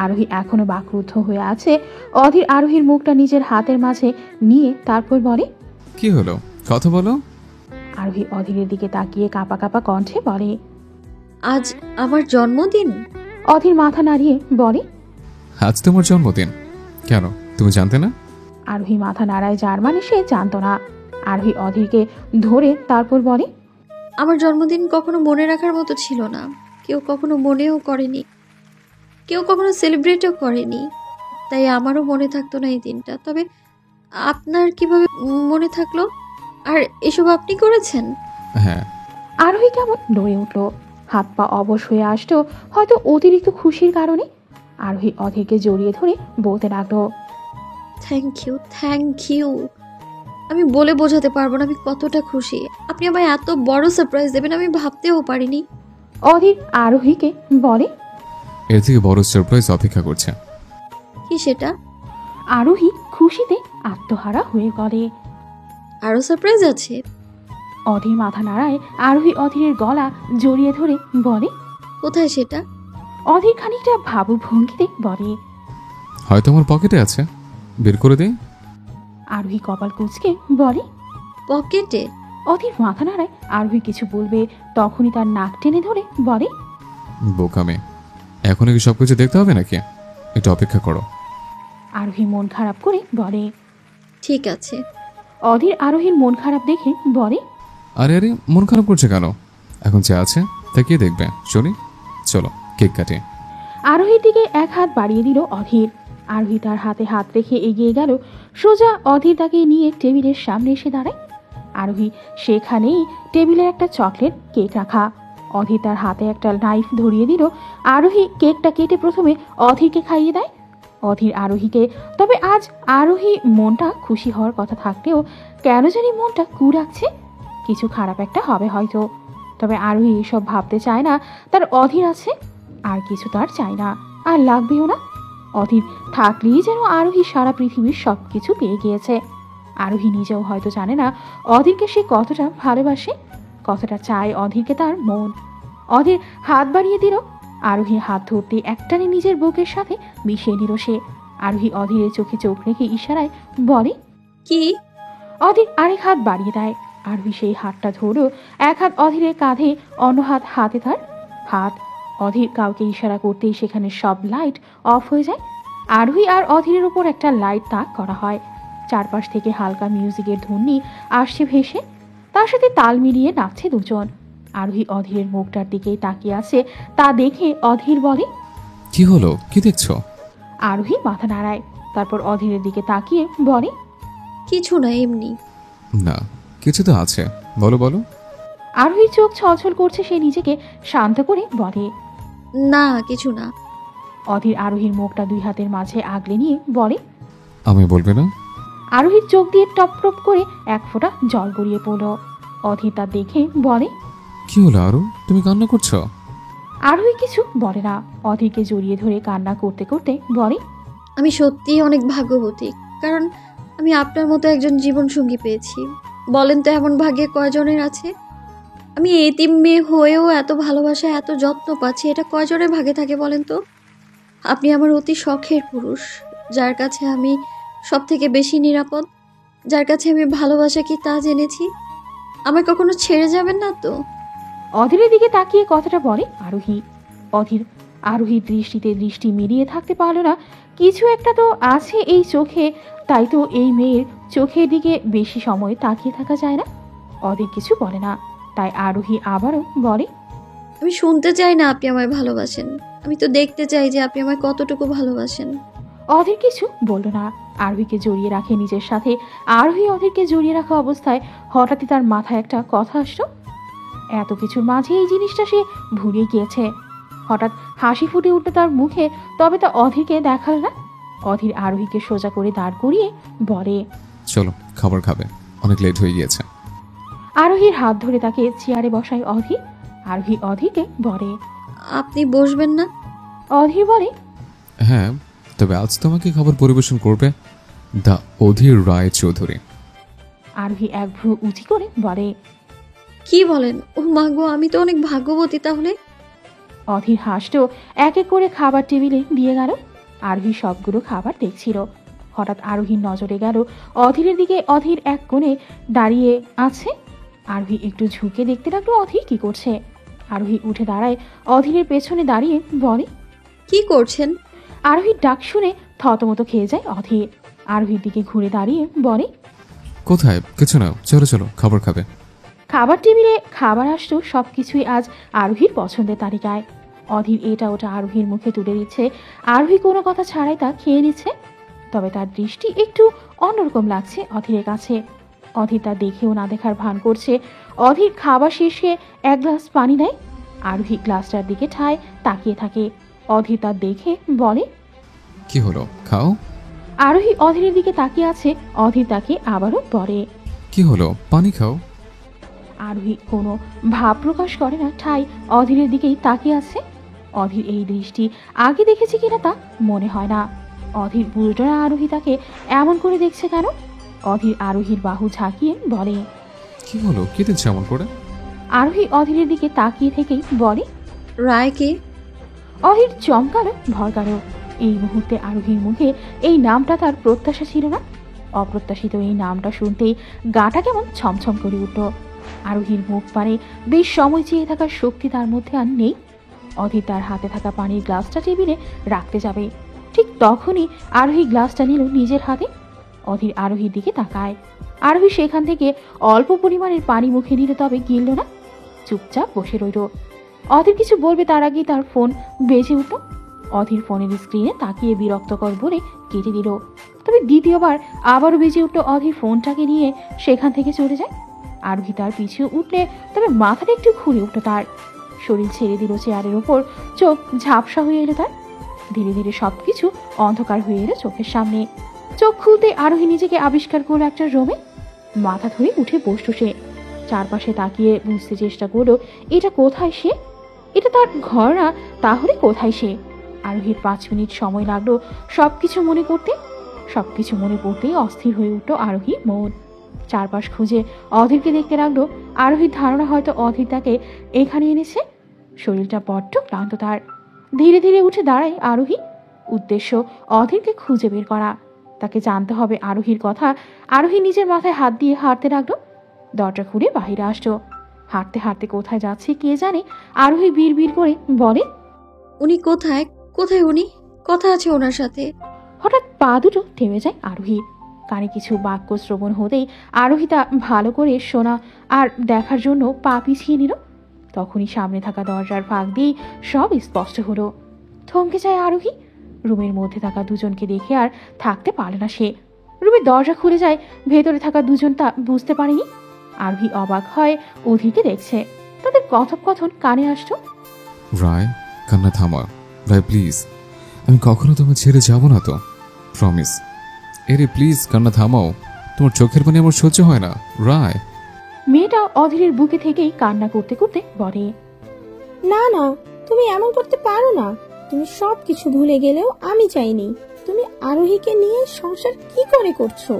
আরোহী এখনো বাকরুদ্ধ হয়ে আছে। অধীর আরোহীর মুখটা নিজের হাতের মাঝে নিয়ে তারপর বলে, কি হলো, কথা বলো। আরোহী অধীরের দিকে তাকিয়ে কাঁপা কাঁপা কণ্ঠে বলে, আজ আমার জন্মদিন। অধীর মাথা নাড়িয়ে বলে, আজ তোমার জন্মদিন? কেন, তুমি জানতে না? আরোহী মাথা নাড়ায়, যার মানে সে জানতো না। আরোহী অধীরকে ধরে তারপর বলে, আমার জন্মদিন কখনো মনে রাখার মতো ছিল না। কেউ কখনো মনেও করেনি, কেউ কখনো সেলিব্রেটও করেনি, তাই আমারও মনে থাকতো না এই দিনটা। তবে আপনার কিভাবে মনে থাকলো? আর এসব আপনি করেছেন? হ্যাঁ। আরোহী কেমন নড়ে উঠল, হাত পা অবশ হয়ে আসতো, হয়তো অতিরিক্ত খুশির কারণে। আরোহী অধীরকে জড়িয়ে ধরে বলতে লাগলো, থ্যাংক ইউ, থ্যাংক ইউ। আমি বলে বোঝাতে পারবো না আমি কতটা খুশি। আপনি আমায় এত বড় সারপ্রাইজ দেবেন আমি ভাবতেও পারিনি। অধীর আরোহীকে বলে, এর থেকে বড় সারপ্রাইজ অপেক্ষা করছে। কি সেটা? আরোহী খুশিতে আত্মহারা হয়ে গলে। আরো সারপ্রাইজ আছে? অধীর মাথা নাড়ায়। আরোহী অধীরের গলা জড়িয়ে ধরে বলে, কোথায় সেটা? অধীর খানিকটা ভাবু ভঙ্গিতে বলে, হয়তো আমার পকেটে আছে, বের করে দে। আরোহী কপাল কুঁচকে বলে, পকেটে? অধীর মাথা নাড়ায়। আরোহী কিছু বলবে তখনই তার নাক টেনে ধরে বলে, বোকামে, এখন কি সবকিছু দেখতে হবে নাকি? একটু অপেক্ষা করো। আরোহী মন খারাপ করে বলে, ঠিক আছে। অধীর আরোহীর মন খারাপ দেখে বলে, আরে আরে মন খারাপ করছে কেন? এখন যা আছে তাকিয়ে দেখবে। চলি, চলো কেক কাটে। আরোহীর দিকে এক হাত বাড়িয়ে দিল অধীর। আরোহী তার হাতে হাত রেখে এগিয়ে গেল। সোজা অধীর তাকে নিয়ে টেবিলের সামনে এসে দাঁড়ায়। আরোহী সেখানেই টেবিলে একটা চকলেট কেক রাখা। অধীর তার হাতে একটা নাইফ ধরিয়ে দিল। আরোহী কেকটা কেটে প্রথমে অধীরকে খাইয়ে দেয়। অধীর আরোহীকে। তবে আজ আরোহী মনটা খুশি হওয়ার কথা থাকলেও কেন জানি মনটা রাখছে। কিছু খারাপ একটা হবে হয়তো। তবে আরোহী এসব ভাবতে চায় না। তার অধীর আছে, আর কিছু তার চায় না, আর লাগবেও না। অধীর থাকলেই যেন আরোহী সারা পৃথিবীর সব কিছু পেয়ে গিয়েছে। আরোহী নিজেও হয়তো জানে না অধীরকে সে কতটা ভালোবাসে, কতটা চায় অধীরকে তার মন। অধীর হাত বাড়িয়ে দিল। আরোহী হাত ধরতে একটানে নিজের বুকের সাথে মিশিয়ে নিল সে। আরোহী অধীরের চোখে চোখ রেখে ইশারায় বলে, কি? অধীর আরেক হাত বাড়িয়ে দেয়। আরোহী সেই হাতটা ধরো। এক হাত অধীরের কাঁধে, অন্য হাত হাতে তার হাত। অধীর কাউকে ইশারা করতেই সেখানে সব লাইট অফ হয়ে যায়। আরোহী আর অধীরের উপর একটা লাইট তাক করা হয়। চারপাশ থেকে হালকা মিউজিকের ধ্বনি আসছে ভেসে। তার সাথে তাল মিলিয়ে নাচছে দুজন। আরোহী অধীরের মুখটার দিকেই তাকিয়ে আছে। তা দেখে অধীর বলে, কি হলো? কি দেখছো? আরোহী মাথা নাড়ায়। তারপর অধীরের দিকে তাকিয়ে বলে, কিছু না, এমনি। না, কিছু তো আছে, বলো বলো। আরোহীর চোখ ছলছল করছে। সে নিজেকে শান্ত করে বলে, না, কিছু না। অধীর আরোহীর মুখটা দুই হাতের মাঝে আগলে নিয়ে বলে, আমি বলবে না? আরোহীর চোখ দিয়ে টপ টপ করে এক ফোঁটা জল গড়িয়ে পড়ল। অধীর তা দেখে বলে, কি হলো আরো? তুমি কান্না করছো? আরোহী কিছু বলে না। অধীরকে জড়িয়ে ধরে কান্না করতে করতে বলে, আমি সত্যিই অনেক ভাগ্যবতী, কারণ আমি আপনার মতো একজন জীবনসঙ্গী পেয়েছি। বলেন তো এমন ভাগ্যে কয়জনের আছে? আমি এতিম মেয়ে হয়েও এত ভালোবাসা, এত যত্ন পাচ্ছি, এটা কয়জনের ভাগে থাকে বলেন তো? আপনি আমার অতি শখের পুরুষ, যার কাছে আমি সব থেকে বেশি নিরাপদ, যার কাছে আমি ভালোবাসা কি তা জেনেছি। আমায় কখনো ছেড়ে যাবেন না তো? অধীরের দিকে তাকিয়ে কথাটা বলে আরোহী। অধীর আরোহীর দৃষ্টিতে দৃষ্টি মিলিয়ে থাকতে পারল না। কিছু একটা তো আছে এই চোখে, তাই তো এই মেয়ের চোখের দিকে বেশি সময় তাকিয়ে থাকা যায় না। অধীর কিছু বলে না। তাই আরোহী আবারও বলে, আমি শুনতে চাই না আপনি আমায় ভালোবাসেন, আমি তো দেখতে চাই যে আপনি আমায় কতটুকু ভালোবাসেন। অধীর কিছু বলল না। আরোহীকে জড়িয়ে রাখে নিজের সাথে। আরোহী অধীরকে জড়িয়ে রাখা অবস্থায় হঠাৎই তার মাথায় একটা কথা আসলো। এত কিছুর মাঝে এই জিনিসটা সে ভুলে গিয়েছে। হঠাৎ হাসি ফুটে উঠল তার মুখে। তবে তা অধীরকে দেখাল না। অধীর আরোহীকে সোজা করে দাঁড় করিয়ে বলে, চলো খাবার খাবে, অনেক লেট হয়ে গিয়েছে। আরোহীর হাত ধরে তাকে চেয়ারে বসায় অধীর। আরোহী অধীরকে বলে, আপনি বসবেন না? অধীর বলে, হ্যাঁ, তবে আজ তোমাকে খাবার পরিবেশন করবে দা অধীর রায় চৌধুরী। আরোহী এক ভ্রু উঁচি করে বলে, কি বলেন? ও মা গো, আমি তো অনেক ভাগ্যবতী তাহলে। অধীর হাসটো। এক এক করে খাবার টেবিলে দিয়ে গেল। আরোহী সবগুলো খাবার দেখছিল। হঠাৎ আরোহীর নজরে গেল অধীরের দিকে। অধীর এক কোণে দাঁড়িয়ে আছে। আরোহী একটু ঝুঁকে দেখতে লাগলো অধীর কি করছে। আরোহী উঠে দাঁড়ায়। অধীরের পেছনে দাঁড়িয়ে বলে, কি করছেন? আরোহীর ডাক শুনে থতমত খেয়ে যায় অধীর। আরোহীর দিকে ঘুরে দাঁড়িয়ে বলে, কোথায়? কিছু না, চলো চলো খাবার খাবে। খাবার টেবিলে খাবার আসতো। সব কিছুই আজ আরোহীর পছন্দের তালিকায়। অধীর এটা ওটা আরোহীর মুখে তুলে দিচ্ছে। আরোহী কোনো কথা ছাড়াই তা খেয়ে নিচ্ছে। তবে তার দৃষ্টি একটু অন্যরকম লাগছে অধীরের কাছে। অধীর তা দেখেও না দেখার ভান করছে। অধীর খাবার শেষে এক গ্লাস পানি নেয়। আরোহী গ্লাসটার দিকে ঠায় তাকিয়ে থাকে। অধীর তা দেখে বলে, কি হলো, খাও। আরোহী অধীরের দিকে তাকিয়ে আছে। অধীর তাকে আবারও বলে, কি হলো, পানি খাও। আরোহী কোনো ভাব প্রকাশ করে না, ঠাই অধীরের দিকেই তাকিয়ে আছে। অধীর এই দৃষ্টি আগে দেখেছে কিনা তা মনে হয় না। অধীর বুঝলো না আরোহী তাকে এমন করে দেখছে কেন। অধীর আরোহীর বাহু ঝাঁকিয়ে বলে, কি হলো, কি দেখছো এমন করে? আরোহী অধীরের দিকে তাকিয়ে থেকেই বলে, রায়কে? অধীর চমকালো, ভরকালো। এই মুহূর্তে আরোহীর মুখে এই নামটা তার প্রত্যাশা ছিল না। অপ্রত্যাশিত এই নামটা শুনতেই গাটা কেমন ছমছম করে উঠল। আরোহীর মুখ পানে বেশ সময় চেয়ে থাকার শক্তি তার মধ্যে আর নেই। অধীর তার হাতে থাকা পানির গ্লাসটা টেবিলে রাখতে যাবে। ঠিক তখনই আরোহী গ্লাসটা নিল নিজের হাতে। অধীর আরোহীর দিকে তাকায়। আরোহী সেখান থেকে অল্প পরিমাণের পানি মুখে নিল, তবে গিলল না, চুপচাপ বসে রইল। অধীর কিছু বলবে তার আগেই তার ফোন বেজে উঠল। অধীর ফোনের স্ক্রিনে তাকিয়ে বিরক্তকর বলে কেটে দিল। তবে দ্বিতীয়বার আবারও বেজে উঠল। অধীর ফোনটাকে নিয়ে সেখান থেকে চলে যায়। আরোহী তার পিছু উঠলে তবে মাথাটা একটু ঘুরে উঠল তার। শরীর ছেড়ে দিল চেয়ারের ওপর, চোখ ঝাপসা হয়ে এলো তার। ধীরে ধীরে সবকিছু অন্ধকার হয়ে এলো চোখের সামনে। চোখ খুলতে আরোহী নিজেকে আবিষ্কার করলো একটা রুমে। মাথা ধরে উঠে বসল সে। চারপাশে তাকিয়ে বুঝতে চেষ্টা করলো এটা কোথায় সে। এটা তার ঘর না, তাহলে কোথায় সে? আরোহীর 5 মিনিট সময় লাগলো সবকিছু মনে করতে। সবকিছু মনে পড়তেই অস্থির হয়ে উঠল আরোহী মন। চারপাশ খুঁজে অধীরকে দেখতে লাগলো। আরোহীর ধারণা হয়তো অধীর তাকে এখানে এনেছে। শরীরটা বড্ড ক্লান্ত তার। ধীরে ধীরে উঠে দাঁড়ায় আরোহী। উদ্দেশ্য অধীরকে খুঁজে বের করা। তাকে জানতে হবে আরোহীর কথা। আরোহী নিজের মাথায় হাত দিয়ে হাঁটতে লাগলো। দরজা খুলে বাহিরে আসলো। হাঁটতে হাঁটতে কোথায় যাচ্ছে কে জানে। আরোহী বিড় করে বলে, উনি কোথায়? কোথায় উনি? কথা আছে ওনার সাথে। হঠাৎ পা দুটো থেমে যায় আরোহী। কানে কিছু বাক্য শ্রবণ হতেই আরোহী তা ভালো করে শোনা আর দেখার জন্য পা পিছিয়ে নিল। তখনই সামনে থাকা দরজার ফাঁক দিয়ে সব স্পষ্ট হলো। থমকে যায় আরোহী। রুমের মধ্যে থাকা দুজনকে দেখে আর থাকতে পারে না সে। রুমের দরজা খুলে যায়। ভেতরে থাকা দুজন তা বুঝতে পারেনি। আরোহী অবাক হয় অধীরকে দেখছে। তাদের কথোপকথন কানে আসতো। রায়, কান্না থামাও। রায় প্লিজ, আমি কখনো তোমায় ছেড়ে যাব না তো, প্রমিস। এরে প্লিজ কান্না থামাও, তোমার চোখের পানি আমার সহ্য হয় না। রায়। মেয়েটা অধীরের বুকে থেকেই কান্না করতে করতে বলে, না না, তুমি এমন করতে পারো না। তুমি সব কিছু ভুলে গেলেও আমি চাইনি। তুমি আরোহীকে নিয়ে সংসার কি করে করছো?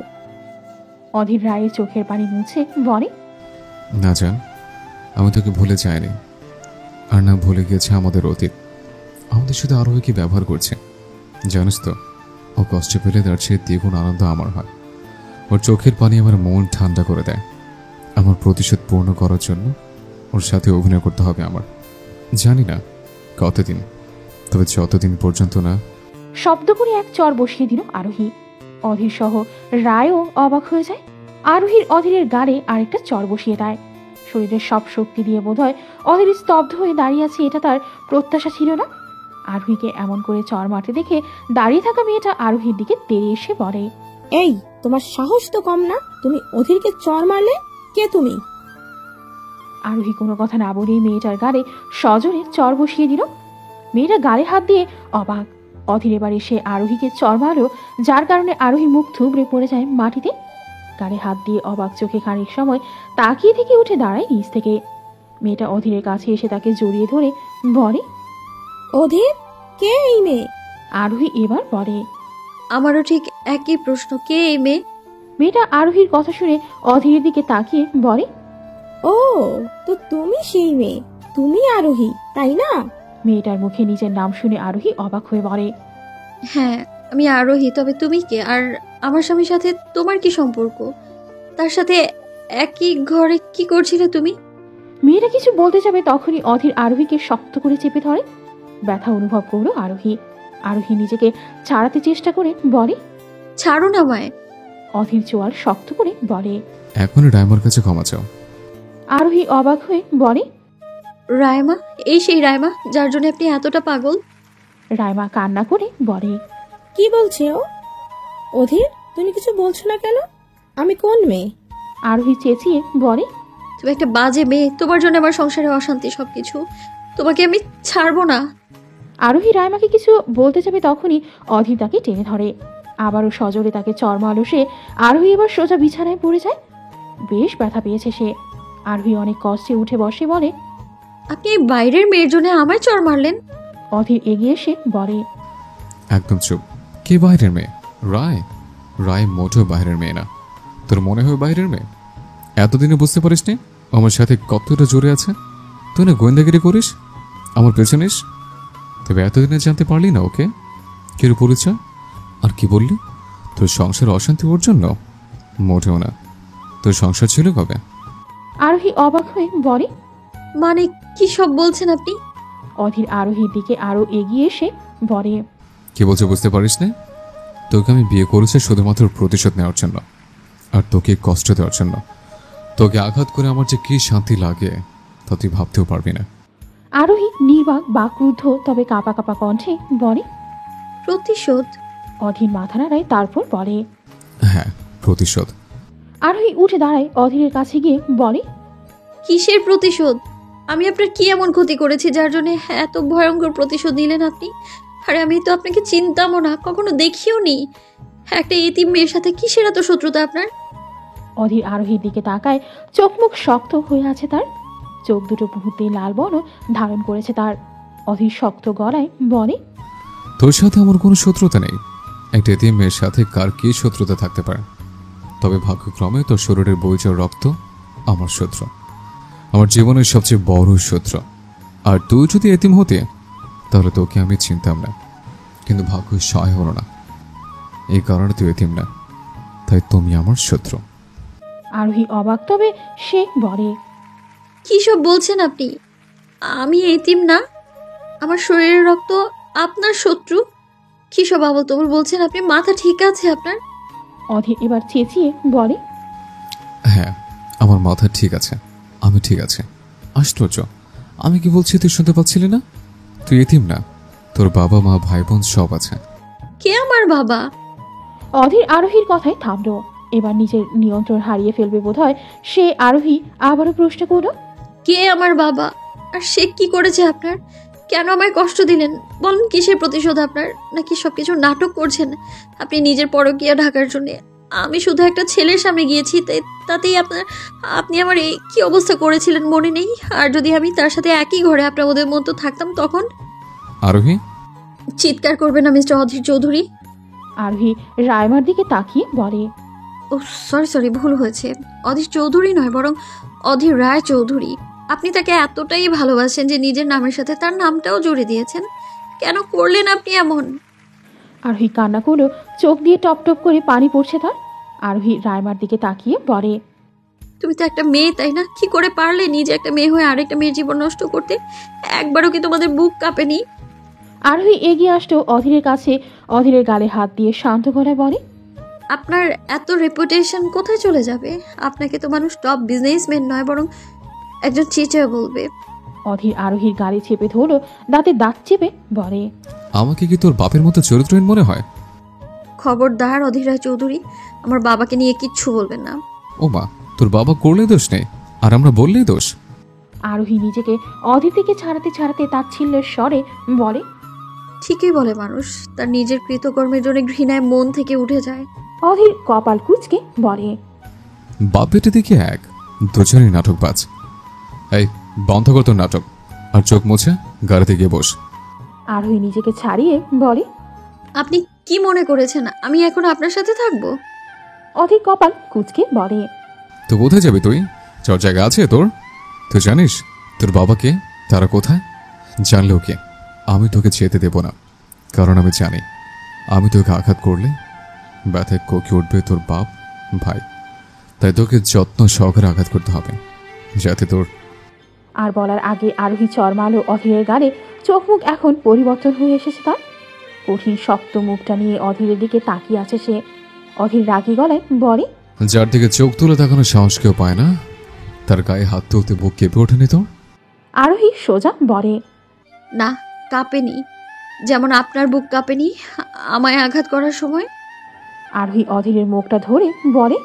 অধীর রায়ের চোখের পানি মুছে বলে, না জান, আমি তোকে ভুলে যাইনি, আর না ভুলে গেছে আমাদের অতীত। আমাদের শুধু আরোহীকে ব্যবহার করছে। জানিস তো, ও কষ্ট পেলে তার চেয়ে দ্বিগুণ আনন্দ আমার হয়। ওর চোখের পানি আমার মন ঠান্ডা করে দেয়। আমার প্রতিশোধ পূর্ণ করার জন্য ওর সাথে অভিনয় করতে হবে আমার। জানি না কতদিন, তবে যতদিন পর্যন্ত না। শব্দ করে এক চর বসিয়ে দিল আরোহী। অধীর সহ রায়ও অবাক হয়ে যায়। আরোহীর অধীরের গালে আরেকটা চর বসিয়ে দেয়। শরীরের সব শক্তি দিয়ে বোধহয় অধীর স্তব্ধ হয়ে দাঁড়িয়ে আছে। এটা তার প্রত্যাশা ছিল না। আরোহীকে এমন করে চর মারতে দেখে দাঁড়িয়ে থাকা মেয়েটা আরোহীর দিকে তেড়ে এসে বলে, এই, তোমার সাহস তো কম না? তুমি অধীরকে চর মারলে? কে তুমি? আরোহী কোনো কথা না বলেই মেয়েটার গালে সজোরে চর বসিয়ে দিল। মেয়েটা গালে হাত দিয়ে অবাক। অধীর এবার এসে আরোহীকে চর মারল, যার কারণে আরোহী মুখ থুবড়ে পড়ে যায় মাটিতে। গালে হাত দিয়ে অবাক চোখে খানিক সময় তাকিয়ে থেকে উঠে দাঁড়ায় নিচ থেকে। মেয়েটা অধীরের কাছে এসে তাকে জড়িয়ে ধরে বলে, অধীর, কে এই মেয়ে? আরোহী এবার বলে। আমারও ঠিক একই প্রশ্ন, কে এই মেয়ে? মেয়েটা আরোহীর কথা শুনে অধীরের দিকে তাকিয়ে বলে, ও, তো তুমি সেই মেয়ে। তুমি আরোহী, তাই না? মেয়েটার মুখে নিজের নাম শুনে আরোহী অবাক হয়ে বলে, হ্যাঁ, আমি আরোহী। তবে তুমি কে? আর আমার স্বামীর সাথে তোমার কি সম্পর্ক? তার সাথে একই ঘরে কি করছিলে তুমি? মেয়েটা কিছু বলতে যাবে তখনই অধীর আরোহীকে শক্ত করে চেপে ধরে। ব্যথা অনুভব করলো আরোহী। আরোহী নিজেকে ছাড়াতে চেষ্টা করে বলে, ছাড়ো না আমায়। অধীর চোয়াল শক্ত করে বলে। এখনই রায়মার কাছে ক্ষমা চাও। আরোহী অবাক হয়ে বলে, রায়মা? এই সেই রায়মা যার জন্য আপনি এতটা পাগল? রায়মা কান্না করে বলে, কি বলছে ও? অধীর, তুমি কিছু বলছো না কেন? আমি কোন মেয়ে? আরোহী চেঁচিয়ে বলে, তুমি একটা বাজে মেয়ে। তোমার জন্য আমার সংসারে অশান্তি সবকিছু। তোমাকে আমি ছাড়বো না। আরোহী রায়মাকে কিছু বলতে যাবে তখনই অধীর তাকে টেনে ধরে। আবারও সজোরে তাকে চর মারল সে। আরোহী এবার সোজা বিছানায় পড়ে যায়। বেশ ব্যথা পেয়েছে সে। আরোহী অনেক কষ্টে উঠে বসে বলে, আপনি এই বাইরের মেয়ের জন্য আমায় চড় মারলেন? অধীর এগিয়ে এসে বলে, একদম চুপ। কে বাইরের মেয়ে? রায়? রায় মোটেও বাইরের মেয়ে না। তোর মনে হয় বাইরের মেয়ে? এতদিনে বুঝতে পারিসনি আমার সাথে কতটা জোরে আছে? তুই না গোয়েন্দাগিরি করিস, আমার পেছনিস। তবে এতদিনে জানতে পারলি না ওকে? কেউ পরিচয়? আর কি বললি? তোর সংসার অশান্তি ওর জন্য? মোটেও না। তোর সংসার ছিল কবে? আরোহী অবাক হয়ে বলে, মানে কি সব বলছেন আপনি? অধীর আরোহীর দিকে আরো এগিয়ে এসে বলে, কি বলছে বুঝতে পারিস না? তোকে আমি বিয়ে করেছি শুধুমাত্র প্রতিশোধ নেওয়ার জন্য। আর তোকে কষ্ট দেওয়ার জন্য। তোকে আঘাত করে আমার যে কি শান্তি লাগে তা তুই ভাবতেও পারবি না। আরোহী নির্বাক বা ক্রুদ্ধ তবে কাঁপা কাঁপা কণ্ঠে বলে। প্রতিশোধ? অধীর মাথা নাড়ায়, তারপর বলে, হ্যাঁ, প্রতিশোধ। আরোহী উঠে দাঁড়ায়, অধীরের কাছে গিয়ে বলে, কিসের প্রতিশোধ? আমি আপনার কি এমন ক্ষতি করেছি যার জন্য এত ভয়ঙ্কর প্রতিশোধ নিলেন আপনি? আরে আমি তো আপনাকে চিনতামও না, কখনো দেখিও নি। একটা এতিম মেয়ের সাথে কিসের এত শত্রুতা আপনার? অধীর আরোহীর দিকে তাকায়, চোখ মুখ শক্ত হয়ে আছে তার, চোখ দুটো মুহূর্তে লাল বর্ণ ধারণ করেছে তার। অধীর শক্ত গলায় বলে, তোর সাথে আমার কোনো শত্রুতা নেই। একটা এতিম মেয়ের সাথে কার কি শত্রুতা থাকতে পারে? তবে ভাগ্যক্রমে তোর শরীরের বইজোর রক্ত আমার শত্রু, আমার জীবনের সবচেয়ে বড় শত্রু। আর তুই যদি এতিম হতে তাহলে তোকে আমি চিনতাম না, কিন্তু ভাগ্য সহায় হলো না, এই কারণে তুই এতিম না, তাই তুমি আমার শত্রু। আরোহী অবাক, তবে সে বলে, কি সব বলছেন আপনি? আমি এতিম না, আমার শরীরের রক্ত আপনার শত্রু? কি সব আবল তবল বলছেন আপনি? মাথা ঠিক আছে আপনার? অধীর এবার চেঁচিয়ে বলে, হ্যাঁ, আমার মাথা ঠিক আছে, আমি ঠিক আছে। আশ্চর্য, আমি কি বলছি তুই শুনতে পাচ্ছিলি না? তুই এতিম না, তোর বাবা মা ভাই বোন সব আছে। কে আমার বাবা? অধীর আরোহীর কথায় থামল। এবার নিজের নিয়ন্ত্রণ হারিয়ে ফেলবে বোধহয় সে। আরোহী আবারও প্রশ্ন করল, কে আমার বাবা? আর সে কি করেছে আপনার? কেন আমায় কষ্ট দিলেন? বলেন, কিসের প্রতিশোধ আপনার? নাকি সবকিছু নাটক করছেন আপনি নিজের পরকীয়া ঢাকার জন্য? আমি শুধু একটা ছেলের সামনে গিয়েছি, তাতেই আপনি আমার এই কি অবস্থা করেছিলেন মনে নেই? আর যদি আমি তার সাথে একই ঘরে আপনার ওদের মতো থাকতাম তখন? আরোহী, চিৎকার করবেন না মিস্টার অধীর চৌধুরী। আরোহী রায়মার দিকে তাকিয়ে বলে, ও সরি, ভুল হয়েছে। অধীর চৌধুরী নয়, বরং অধীর রায় চৌধুরী। আপনি তাকে এতটাই ভালোবাসেন যে নিজের নামের সাথে তার নামটাও জুড়ে দিয়েছেন। কেন করলেন আপনি এমন? আরোহী কান্না করলো, চোখ দিয়ে টপ টপ করে পানি পড়ছে তার। আরোহী রায়মার দিকে তাকিয়ে বলে, তুমি তো একটা মেয়ে, তাই না? কি করে পারলে নিজে একটা মেয়ে হয়ে আরেকটা মেয়ের জীবন নষ্ট করতে? একবারও কি তোমাদের বুক কাঁপেনি? আরোহী এগিয়ে আসতো অধীরের কাছে, অধীরের গালে হাত দিয়ে শান্ত গলায় বলে, আপনার এত রেপুটেশন কোথায় চলে যাবে? আপনাকে তো মানুষ টপ বিজনেসম্যান নয়, বরং একজন চিটার বলবে। অধীর আরোহীর গালে চেপে ধরলো, দাঁতে দাঁত চেপে বলে, আমাকে কি তোর বাপের মতো চরিত্রহীন মনে হয়? খবরদার অধীর রায় চৌধুরী, আমার বাবাকে নিয়ে কিচ্ছু বলবেন না। ও মা, তোর বাবা করলেই দোষ নেই, আর আমরা বললেই দোষ। আরোহী নিজেকে অধীর থেকে ছাড়াতে ছাড়াতে তাচ্ছিল্যের স্বরে বলে, ঠিকই বলে মানুষ, তার নিজের কৃতকর্মের জন্য ঘৃণায় মন থেকে উঠে যায়। অধীর কপাল কুঁচকে বলে, বাপ বেটে দেখি এক, দুজনেই নাটকবাজ। এই, বন্ধ কর তোর নাটক, আর চোখ মুছে গাড়িতে গিয়ে বস। আরোহী নিজেকে ছাড়িয়ে বলে, আপনি কি মনে করেছেন আমি এখন আপনার সাথে থাকবো? অধীর কপাল কুঁচকে বলে, তো কোথায় যাবি তুই? যাওয়ার জায়গা আছে তোর? তুই জানিস তোর বাবাকে, তারা কোথায়? জানলেও কে, আমি তোকে যেতে দেব না, কারণ আমি জানি আমি তোকে আঘাত করলে ব্যথায় কোকে উঠবে তোর বাপ ভাই। তাই তোকে যত্ন সহকারে আঘাত করতে হবে, যাতে তোর। আর বলার আগে আরোহী চরমালো অধীরের গালে। চোখ মুখ এখন পরিবর্তন হয়ে এসেছে তার। কঠিন শক্ত মুখটা নিয়ে অধীরের দিকে তাকিয়ে আছে সে। অধীর রাগী গলায় বলে, যার দিকে চোখ তুলে তাকানোর সাহস কেউ পায় না, তার গায়ে হাত তুলতে বুক কেঁপে ওঠেনি তোর? আরোহী সোজা বলে, না, কাঁপেনি। যেমন আপনার বুক কাঁপেনি আমায় আঘাত করার সময়। আরোহী অধীরের মুখটা ধরে বলে,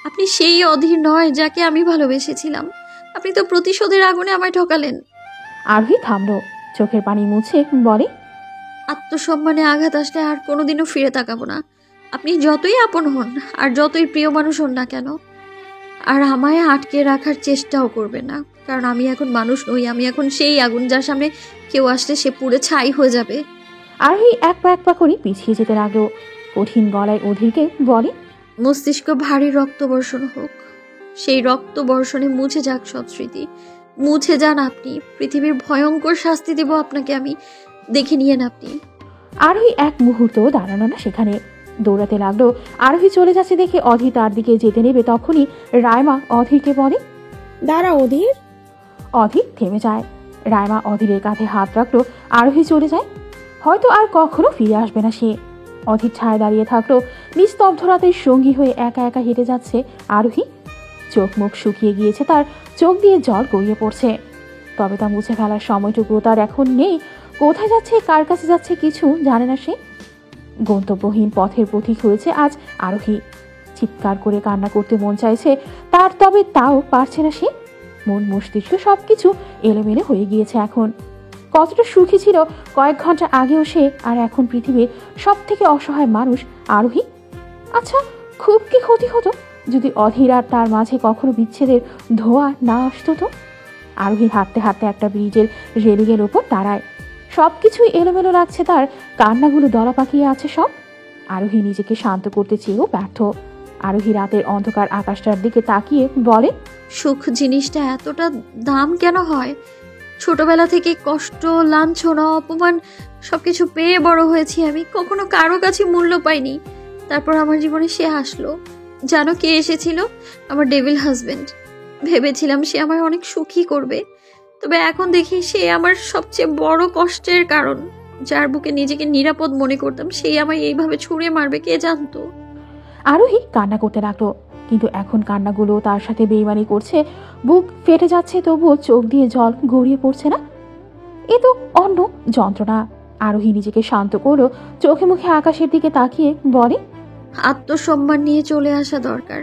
আপনি সেই অধীর নয় যাকে আমি ভালোবেসেছিলাম। আপনি তো প্রতিশোধের আগুনে আমায় ঠকালেন। আরোহী থামলো, চোখের পানি মুছে বলে, আত্মসম্মানে আঘাত আসলে আর কোনোদিনও ফিরে তাকাবো না। আপনি যতই আপন হন আর যতই প্রিয় মানুষ হন না কেন, আর আমায় আটকে রাখার চেষ্টাও করবে না, কারণ আমি এখন মানুষ নই। আমি এখন সেই আগুন যার সামনে কেউ আসলে সে পুড়ে ছাই হয়ে যাবে। আরোহী এক পা করে পিছিয়ে যেতে লাগলো। কঠিন গলায় অধীরকে বলে, মস্তিষ্ক ভারী রক্তবর্ষণ হোক, সেই রক্তবর্ষণে মুছে যাক সব স্মৃতি। মুছে যান আপনি, পৃথিবীর ভয়ঙ্কর শাস্তি দেব আপনাকে আমি, দেখে নিয়েন আপনি। আরোহী এক মুহূর্ত দাঁড়ানো না সেখানে, দৌড়াতে লাগলো। আরোহী চলে যাচ্ছে দেখে অধীর তার দিকে যেতে নেবে, তখনই রায়মা অধীরকে বলে, দাঁড়া অধীর। অধীর থেমে যায়। রায়মা অধীরের কাঁধে হাত রাখলো। আরোহী চলে যায়, হয়তো আর কখনো ফিরে আসবে না সে। অধীর ছায় দাঁড়িয়ে থাকলো, নিস্তব্ধ রাতের সঙ্গী হয়ে একা একা হেঁটে যাচ্ছে আরোহী। চোখ মুখ শুকিয়ে গিয়েছে, তার চোখ দিয়ে জল গড়িয়ে পড়ছে, তবে তা মুছে ফেলার সময়টুকু তার এখন নেই। কোথায় যাচ্ছে, কার কাছে যাচ্ছে কিছু জানে না সে। গন্তব্যহীন পথের পথিক হয়েছে আজ আরোহী। চিৎকার করে কান্না করতে মন চাইছে তার, তবে তাও পারছে না সে। মন মস্তিষ্ক সবকিছু এলোমেলো হয়ে গিয়েছে এখন। কতটা সুখী ছিল কয়েক ঘন্টা আগেও সে, আর এখন পৃথিবীর সব থেকে অসহায় মানুষ আরোহী। আচ্ছা, খুব কি ক্ষতি হতো যদি অধীর আর তার মাঝে কখনো বিচ্ছেদের ধোঁয়া না আসতো? তো আরোহী হাঁটতে হাঁটতে একটা ব্রিজের রেলিংয়ের ওপর দাঁড়ায়। সবকিছুই এলোমেলো লাগছে তার, কান্নাগুলো দলা পাকিয়ে আছে সব। আরোহী নিজেকে শান্ত করতে চেয়েও ব্যর্থ। আরোহী রাতের অন্ধকার আকাশটার দিকে তাকিয়ে বলে, সুখ জিনিসটা এতটা দাম কেন হয়? ছোটবেলা থেকে কষ্ট, লাঞ্ছনা, অপমান সবকিছু পেয়ে বড় হয়েছি আমি, কখনো কারো কাছে মূল্য পাইনি। তারপর আমার জীবনে সে আসলো। জানো কে এসেছিল? আমার ডেভিল হাজবেন্ড। ভেবেছিলাম সে আমায় অনেক সুখী করবে, তবে এখন দেখি সে আমার সবচেয়ে বড় কষ্টের কারণ। যার বুকে নিজেকে নিরাপদ মনে করতাম, সেই আমায় এইভাবে ছুঁড়ে মারবে কে জানতো। আরোহী কান্না করতে লাগলো, কিন্তু এখন কান্নাগুলো তার সাথে বেইমানি করছে। বুক ফেটে যাচ্ছে, তবুও চোখ দিয়ে জল গড়িয়ে পড়ছে না। এ তো অন্য যন্ত্রণা। আরোহী নিজেকে শান্ত করলো, চোখে মুখে আকাশের দিকে তাকিয়ে বলে, আত্মসম্মান নিয়ে চলে আসা দরকার।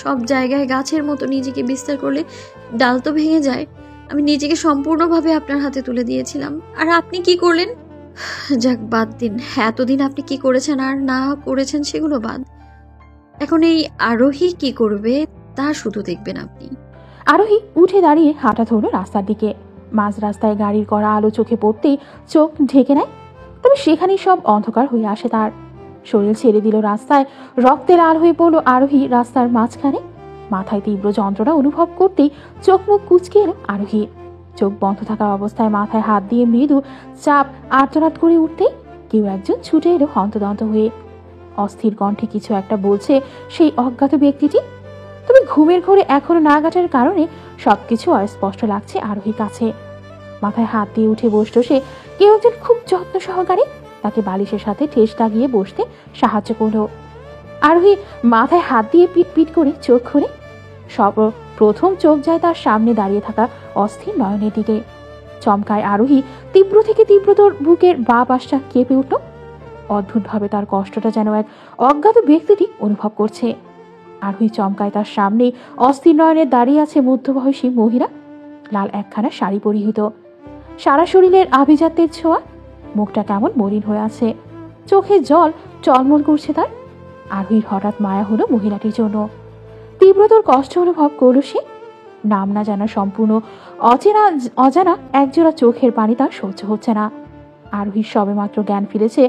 সব জায়গায় গাছের মতো নিজেকে বিস্তার করলে ডাল তো ভেঙে যায়। আমি নিজেকে সম্পূর্ণভাবে আপনার হাতে তুলে দিয়েছিলাম, আর আপনি কি করলেন? যাক, বাদ দিন। এতদিন আপনি কি করেছেন আর না করেছেন সেগুলো বাদ। এখন এই আরোহী কি করবে তা শুধু দেখবেন আপনি। আরোহী উঠে দাঁড়িয়ে হাঁটা ধরল রাস্তার দিকে। মাঝ রাস্তায় গাড়ির কড়া আলো চোখে পড়তেই চোখ ঢেকে নেয়, তবে সেখানেই সব অন্ধকার হয়ে আসে তার। শরীর ছেড়ে দিল রাস্তায়, রক্তে লাল হয়ে পড়ল আরোহী রাস্তার মাঝখানে। মাথায় তীব্র যন্ত্রণা অনুভব করতেই চোখ মুখ কুঁচকে এলো আরোহী। চোখ বন্ধ থাকা অবস্থায় মাথায় হাত দিয়ে মৃদু চাপ আর্তনাদ করে উঠতেই কেউ একজন ছুটে এলো হন্তদন্ত হয়ে। অস্থির কণ্ঠে কিছু একটা বলছে সেই অজ্ঞাত ব্যক্তিটি, তবে ঘুমের ঘোরে এখনো না গাটার কারণে সবকিছু অস্পষ্ট লাগছে আরোহীর কাছে। মাথায় হাত দিয়ে উঠে বসলো সে। কেউ একজন খুব যত্ন সহকারে তাকে বালিশের সাথে ঠেস লাগিয়ে বসতে সাহায্য করলো। আরোহী মাথায় হাত দিয়ে পিট পিট করে চোখ খুলে প্রথম চোখ যায় তার সামনে দাঁড়িয়ে থাকা অস্থির নয়নের দিকে। চমকায় আরোহী, তীব্র থেকে তীব্রতর বুকের বা পাশটা কেঁপে উঠল। অদ্ভুতভাবে তার কষ্টটা যেন এক অজ্ঞাত ব্যক্তিটি অনুভব করছে। আরোহী চমকায়, তার সামনেই অস্থির নয়নে দাঁড়িয়ে আছে মধ্যবয়সী মহিলা। লাল একখানা শাড়ি পরিহিত, সারা শরীরের আভিজাত্যের ছোঁয়া। মুখটা কেমন মলিন হয়ে আছে, চোখে জল টলমল করছে তার। আরোহীর হঠাৎ মায়া হলো মহিলাটির জন্য। তীব্রতর কষ্ট অনুভব করল সে। নাম না জানা সম্পূর্ণ অজানা একজোড়া চোখের পানি তার সহ্য হচ্ছে না। আরোহীর সবেমাত্র জ্ঞান ফিরেছে,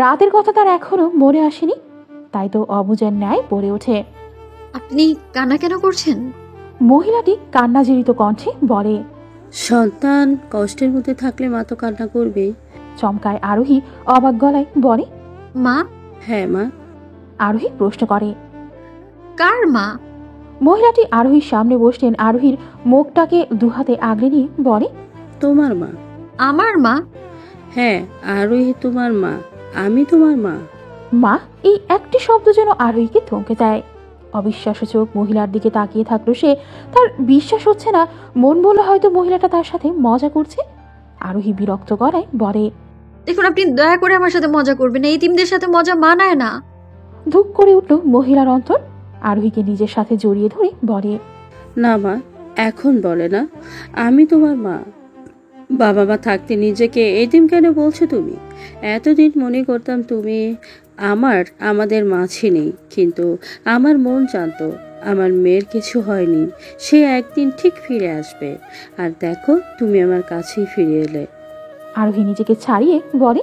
রাতের কথা তার এখনো মনে আসেনি, তাই তো অবুঝের ন্যায় পড়ে ওঠে। আপনি কান্না কেন করছেন? মহিলাটি কান্নাজড়িত কণ্ঠে বলে। সন্তান কষ্টের মধ্যে থাকলে মা তো কান্না করবে। চমকায় আরোহী অবাক গলায় বলে, মা? হ্যাঁ মা। আরোহী প্রশ্ন করে, কার মা? মহিলাটি আরোহীর সামনে বসলেন। আরোহীর মুখটাকে দুহাতে আগলে নিয়ে বলে, তোমার মা। আমার মা? হ্যাঁ, আরোহী তোমার মা, আমি তোমার মা। মা, এই একটি শব্দ যেন আরোহীকে থমকে দেয়। অবিশ্বাস্য চোখ মহিলার দিকে তাকিয়ে থাকলো সে। তার বিশ্বাস হচ্ছে না, মন বলল হয়তো মহিলাটা তার সাথে মজা করছে। আরোহী বিরক্ত গলায় বলে, দেখুন, আপনি দয়া করে আমার সাথে মজা করবেন না। এতিমদের সাথে মজা মানায় না। ধুক করে উঠল মহিলার অন্তর। আরোহীকে নিজের সাথে জড়িয়ে ধরে বলে, না মা, এখন বলে না, আমি তোমার মা। বাবা মা থাকতে নিজেকে এতিম কেন বলছো তুমি? এতদিন মনে করতাম তুমি আমাদের মাঝে নেই, কিন্তু আমার মন জানতো আমার মেয়ের কিছু হয়নি, সে একদিন ঠিক ফিরে আসবে। আর দেখো, তুমি আমার কাছেই ফিরে এলে। আরোহী নিজেকে ছাড়িয়ে বলে,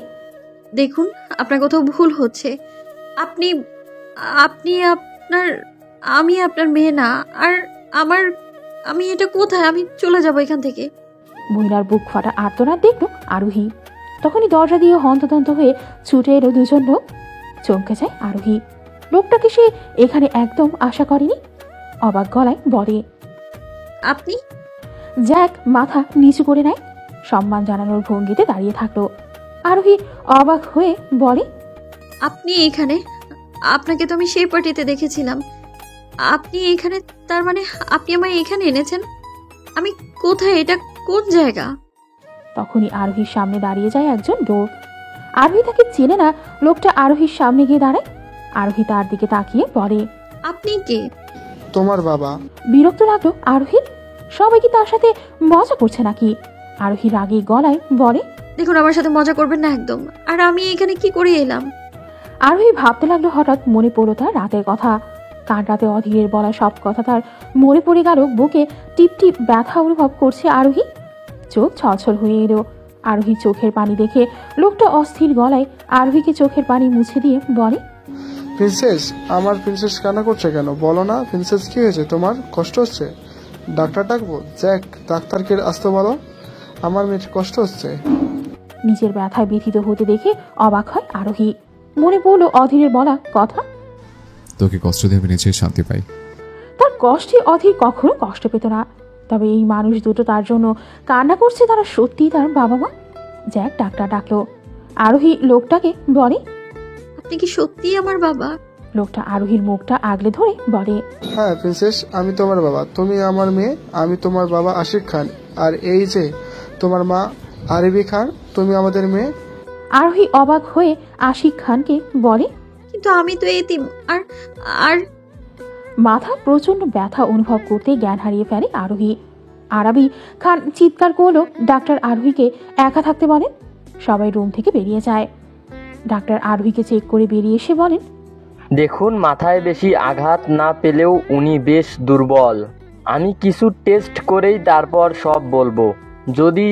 দেখুন, আপনার কোথাও ভুল হচ্ছে। আপনি আপনি আপনার আমি আপনার মেয়ে না। আর আমি এটা কোথায়? আমি চলে যাব এখান থেকে। মহিলার বুক ফাটা আর্তনাদ দেখল আরোহী। তখনই দরজা দিয়ে হন্তদন্ত হয়ে ছুটে এলো দুজন লোক। চমকে যায় আরোহী। লোকটাকে সে এখানে একদম আশা করেনি। অবাক গলায় বলে, আপনি? জ্যাক মাথা নিচু করে নেয়, সম্মান জানানোর ভঙ্গিতে দাঁড়িয়ে থাকলো। আরোহী অবাক হয়ে বলে, আপনি এখানে? আপনাকে তো আমি সেই পার্টিতে দেখেছিলাম। আপনি এখানে, তার মানে আপনি আমায় এখানে এনেছেন? আমি কোথায়? এটা কোন জায়গা? তখনই আরোহীর সামনে দাঁড়িয়ে যায় একজন লোক। আরোহী তাকে চেনে না। লোকটা আরোহীর সামনে গিয়ে দাঁড়ায়। আরোহী তার দিকে তাকিয়ে বলে, আপনি কে? তোমার বাবা। বিরক্ত লাগলো আরোহীর। সবাই কি তার সাথে মজা করছে নাকি? আরোহী রাগী গলায় বলে, দেখুন, আমার সাথে মজা করবেন না একদম। আর আমি এখানে কি করে এলাম? আরোহী ভাবতে লাগলো। হঠাৎ মনে পড়লো তার রাতের কথা। কাল রাতে অধীরের বলা সব কথা তার মনে পড়ে গেল। বুকে টিপ টিপ ব্যথা অনুভব করছে আরোহী। চোখ ছলছল হয়ে এলো। আরোহীর চোখের পানি দেখে লোকটা অস্থির গলায় আরোহীকে চোখের পানি মুছে দিয়ে বলে, প্রিন্সেস, আমার প্রিন্সেস কান্না করছে কেন? বলো না প্রিন্সেস, কি হয়েছে তোমার? কষ্ট হচ্ছে? ডাক্তার ডাকবো? জ্যাক, ডাক্তারকে আসতে বলো, আমার মেয়ের কষ্ট হচ্ছে। নিজের ব্যথায় ব্যথিত হতে দেখে অবাক হয় আরোহী। মনে পড়লো অধীরের বলা কথা। তোকে কষ্ট দিয়ে আমি নিচে শান্তি পাই। তার কষ্টে অধীর কখনো কষ্ট পেত না। তবে এই মানুষ দুটো তার জন্য কান্না করছে, তারা সত্যিই তার বাবা মা। জ্যাক ডাক্তার ডাকলো। আরোহী লোকটাকে বলে, আপনি কি সত্যিই আমার বাবা? লোকটা আরোহীর মুখটা আগলে ধরে বলে, হ্যাঁ প্রিন্সেস, আমি তোমার বাবা, তুমি আমার মেয়ে। আমি তোমার বাবা আশিক খান, আর এই যে তোমার মা আরবি খান, তুমি আমাদের মেয়ে। আরোহী অবাক হয়ে আশিক খানকে বলে, কিন্তু আমি তো এতিম। আর আর মাথা প্রচন্ড ব্যথা অনুভব করতে জ্ঞান হারিয়ে ফেলে আরোহী। আরবি খান চিৎকার করলো। ডাক্তার আরোহীকে একা থাকতে বলেন। সবাই রুম থেকে বেরিয়ে যায়। ডাক্তার আরোহীকে চেক করে বেরিয়ে এসে বলেন, দেখুন, মাথায় বেশি আঘাত না পেলেও উনি বেশ দুর্বল। আমি কিছু টেস্ট করেই তারপর সব বলবো। যদি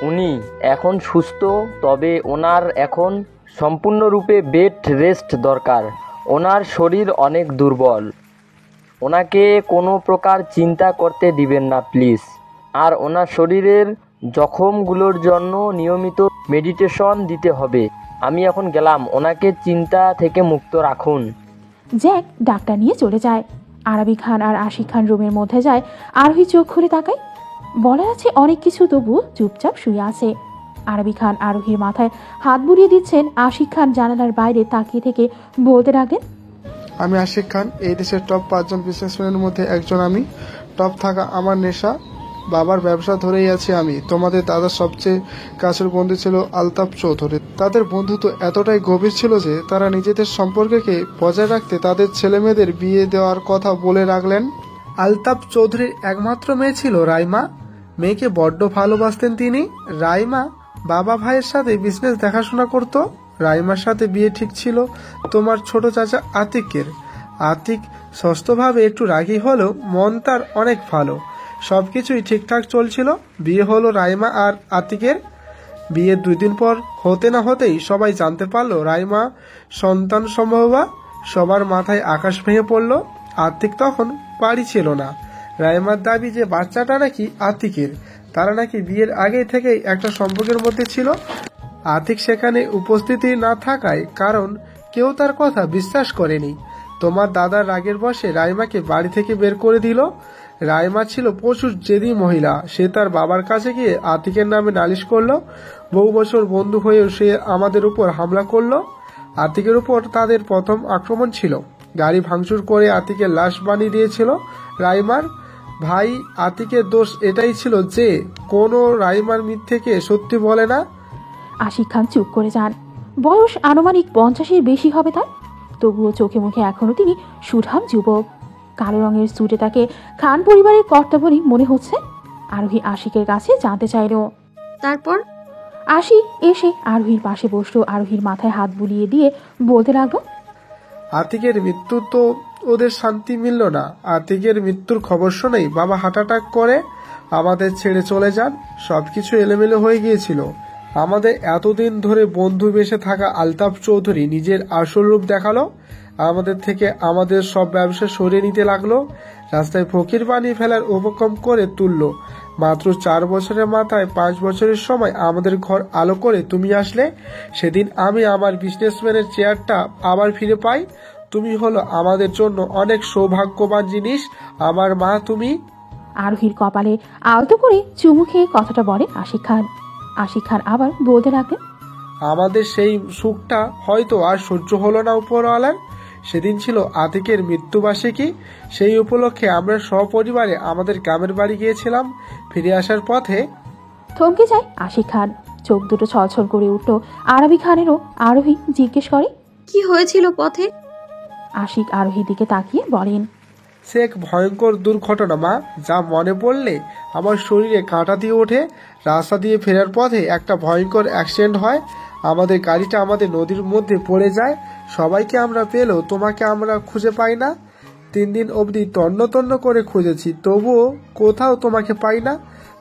উনি এখন সুস্থ, তবে ওনার এখন সম্পূর্ণরূপে বেড রেস্ট দরকার। ওনার শরীর অনেক দুর্বল। ওনাকে কোনো প্রকার চিন্তা করতে দিবেন না প্লিজ। আর ওনার শরীরের জখমগুলোর জন্য নিয়মিত মেডিটেশন দিতে হবে। আমি এখন গেলাম, ওনাকে চিন্তা থেকে মুক্ত রাখুন। জ্যাক ডাক্তার নিয়ে চলে যায়। আরবি খান আর আশিক খান রুমের মধ্যে যায়। আরোহী চোখ খুলে তাকায়। বলা আছে অনেক কিছু, তবুও চুপচাপ শুয়ে আছে। আরবি খান আরোহীর মাথায় হাত বুলিয়ে দিচ্ছেন। আশিক খান জানালার বাইরে তাকিয়ে থেকে বলতে লাগলেন, আমি আশিক খান, এই দেশের টপ 5 জন বিজনেসম্যানের মধ্যে একজন আমি। টপ থাকা আমার নেশা। বাবার ব্যবসা ধরেই আছি আমি। তোমাদের দাদার সবচেয়ে কাছের বন্ধু ছিল আলতাফ চৌধুরী। তাদের বন্ধুত্ব এতটাই গভীর ছিল যে তারা নিজেদের সম্পর্ককে বজায় রাখতে তাদের ছেলে মেয়েদের বিয়ে দেওয়ার কথা বলে রাখলেন। আলতাফ চৌধুরীর একমাত্র মেয়ে ছিল রাইমা। মেয়েকে বড্ড ভালোবাসতেন তিনি। রাইমা বাবা ভাইয়ের সাথে বিজনেস দেখাশোনা করত। রাইমার সাথে বিয়ে ঠিক ছিল তোমার ছোট চাচা আতিকের। আতিক স্বাস্থ্যভাবে একটু রাগী হলেও মন তার অনেক ভালো। সবকিছুই ঠিকঠাক চলছিল। বিয়ে হলো রাইমা আর আতিকের। বিয়ের 2 দিন পর হতে না হতেই সবাই জানতে পারলো রাইমা সন্তান সম্ভবা। সবার মাথায় আকাশ ভেঙে পড়ল। আতিক তখন বাড়ি ছিল না। রাইমার দাবি যে বাচ্চাটা নাকি আতিকের। তারা নাকি বিয়ের আগে থেকেই একটা সম্পর্কের মধ্যে ছিল। আতিক সেখানে উপস্থিতি না থাকায় কারণ কেউ তার কথা বিশ্বাস করেনি। তোমার দাদার রাগের বশে রাইমাকে বাড়ি থেকে বের করে দিল। রাইমা ছিল প্রচুর জেদি মহিলা। সে তার বাবার কাছে গিয়ে আতিকের নামে নালিশ করলো। বহু বছর বন্ধু হয়েও সে আমাদের উপর হামলা করলো। আতিকের উপর তাদের প্রথম আক্রমণ ছিল। গাড়ি ভাঙচুর করে আতিকের লাশ বানিয়ে দিয়েছিল। রাইমার ভাই আতিকের দোষ এটাই ছিল যে কোনো রাইমার মিথ্যেকে সত্যি বলে না। আশিক খান চুপ করে যান। বয়স আনুমানিক 50-এর বেশি হবে তার। তবুও চোখে মুখে এখনো তিনি সুঠাম যুবক। কালো রঙের স্যুটে তাকে খান পরিবারের কর্তা বলেই মনে হচ্ছে। আরোহী আশিকের কাছে জানতে চাইল। তারপর আশিক এসে আরোহীর পাশে বসলো। আরোহীর মাথায় হাত বুলিয়ে দিয়ে বলতে লাগলো, আতিকের মৃত্যু তো ওদের শান্তি মিলল না। আতিকের মৃত্যুর খবর শুনেই বাবা হার্ট অ্যাটাক করে আমাদের ছেড়ে চলে যান। সবকিছু এলোমেলো হয়ে গিয়েছিল। আমাদের এতদিন ধরে বন্ধু বেশে থাকা আলতাফ চৌধুরী নিজের আসল রূপ দেখালো। আমাদের থেকে আমাদের সব ব্যবসা সরিয়ে নিতে লাগলো। রাস্তায় ফকির বানিয়ে ফেলার উপক্রম করে তুললো। মাত্র 4 বছরের মাথায় 5 বছরের সময় আমাদের ঘর আলো করে তুমি আসলে। সেদিন আমি আমার বিজনেসম্যানের চেয়ারটা আবার ফিরে পাই। তুমি হলো আমাদের জন্য অনেক সৌভাগ্যবান জিনিস। আমার মা তুমি। আরোহীর কপালে আলতো করে চুমু খেয়ে কথাটা বলে আশিক খান। আশিক খান আবার বলতে লাগলেন, আমাদের সেই সুখটা হয়তো আর সহ্য হলো না উপরওয়ালার। সেদিন ছিল আতিকের মৃত্যুবার্ষিকী। সেই উপলক্ষে আমরা সপরিবারে আমাদের গ্রামের বাড়ি গিয়েছিলাম। ফিরে আসার পথে থমকে যায় আশিক খান। চোখ দুটো ছলছল করে উঠল আরবি খানেরও। আরোহী জিজ্ঞেস করে, কি হয়েছিল পথে? আশিক আরোহীর দিকে তাকিয়ে বলেন, সে এক ভয়ঙ্কর দুর্ঘটনা মা, যা মনে পড়লে আমার শরীরে কাঁটা দিয়ে ওঠে। রাস্তা দিয়ে ফেরার পথে একটা ভয়ঙ্কর অ্যাক্সিডেন্ট হয়। আমাদের গাড়িটা আমাদের নদীর মধ্যে পড়ে যায়। সবাইকে আমরা পেলেও তোমাকে আমরা খুঁজে পাই না। 3 দিন অবধি তন্ন তন্ন করে খুঁজেছি, তবুও কোথাও তোমাকে পাই না।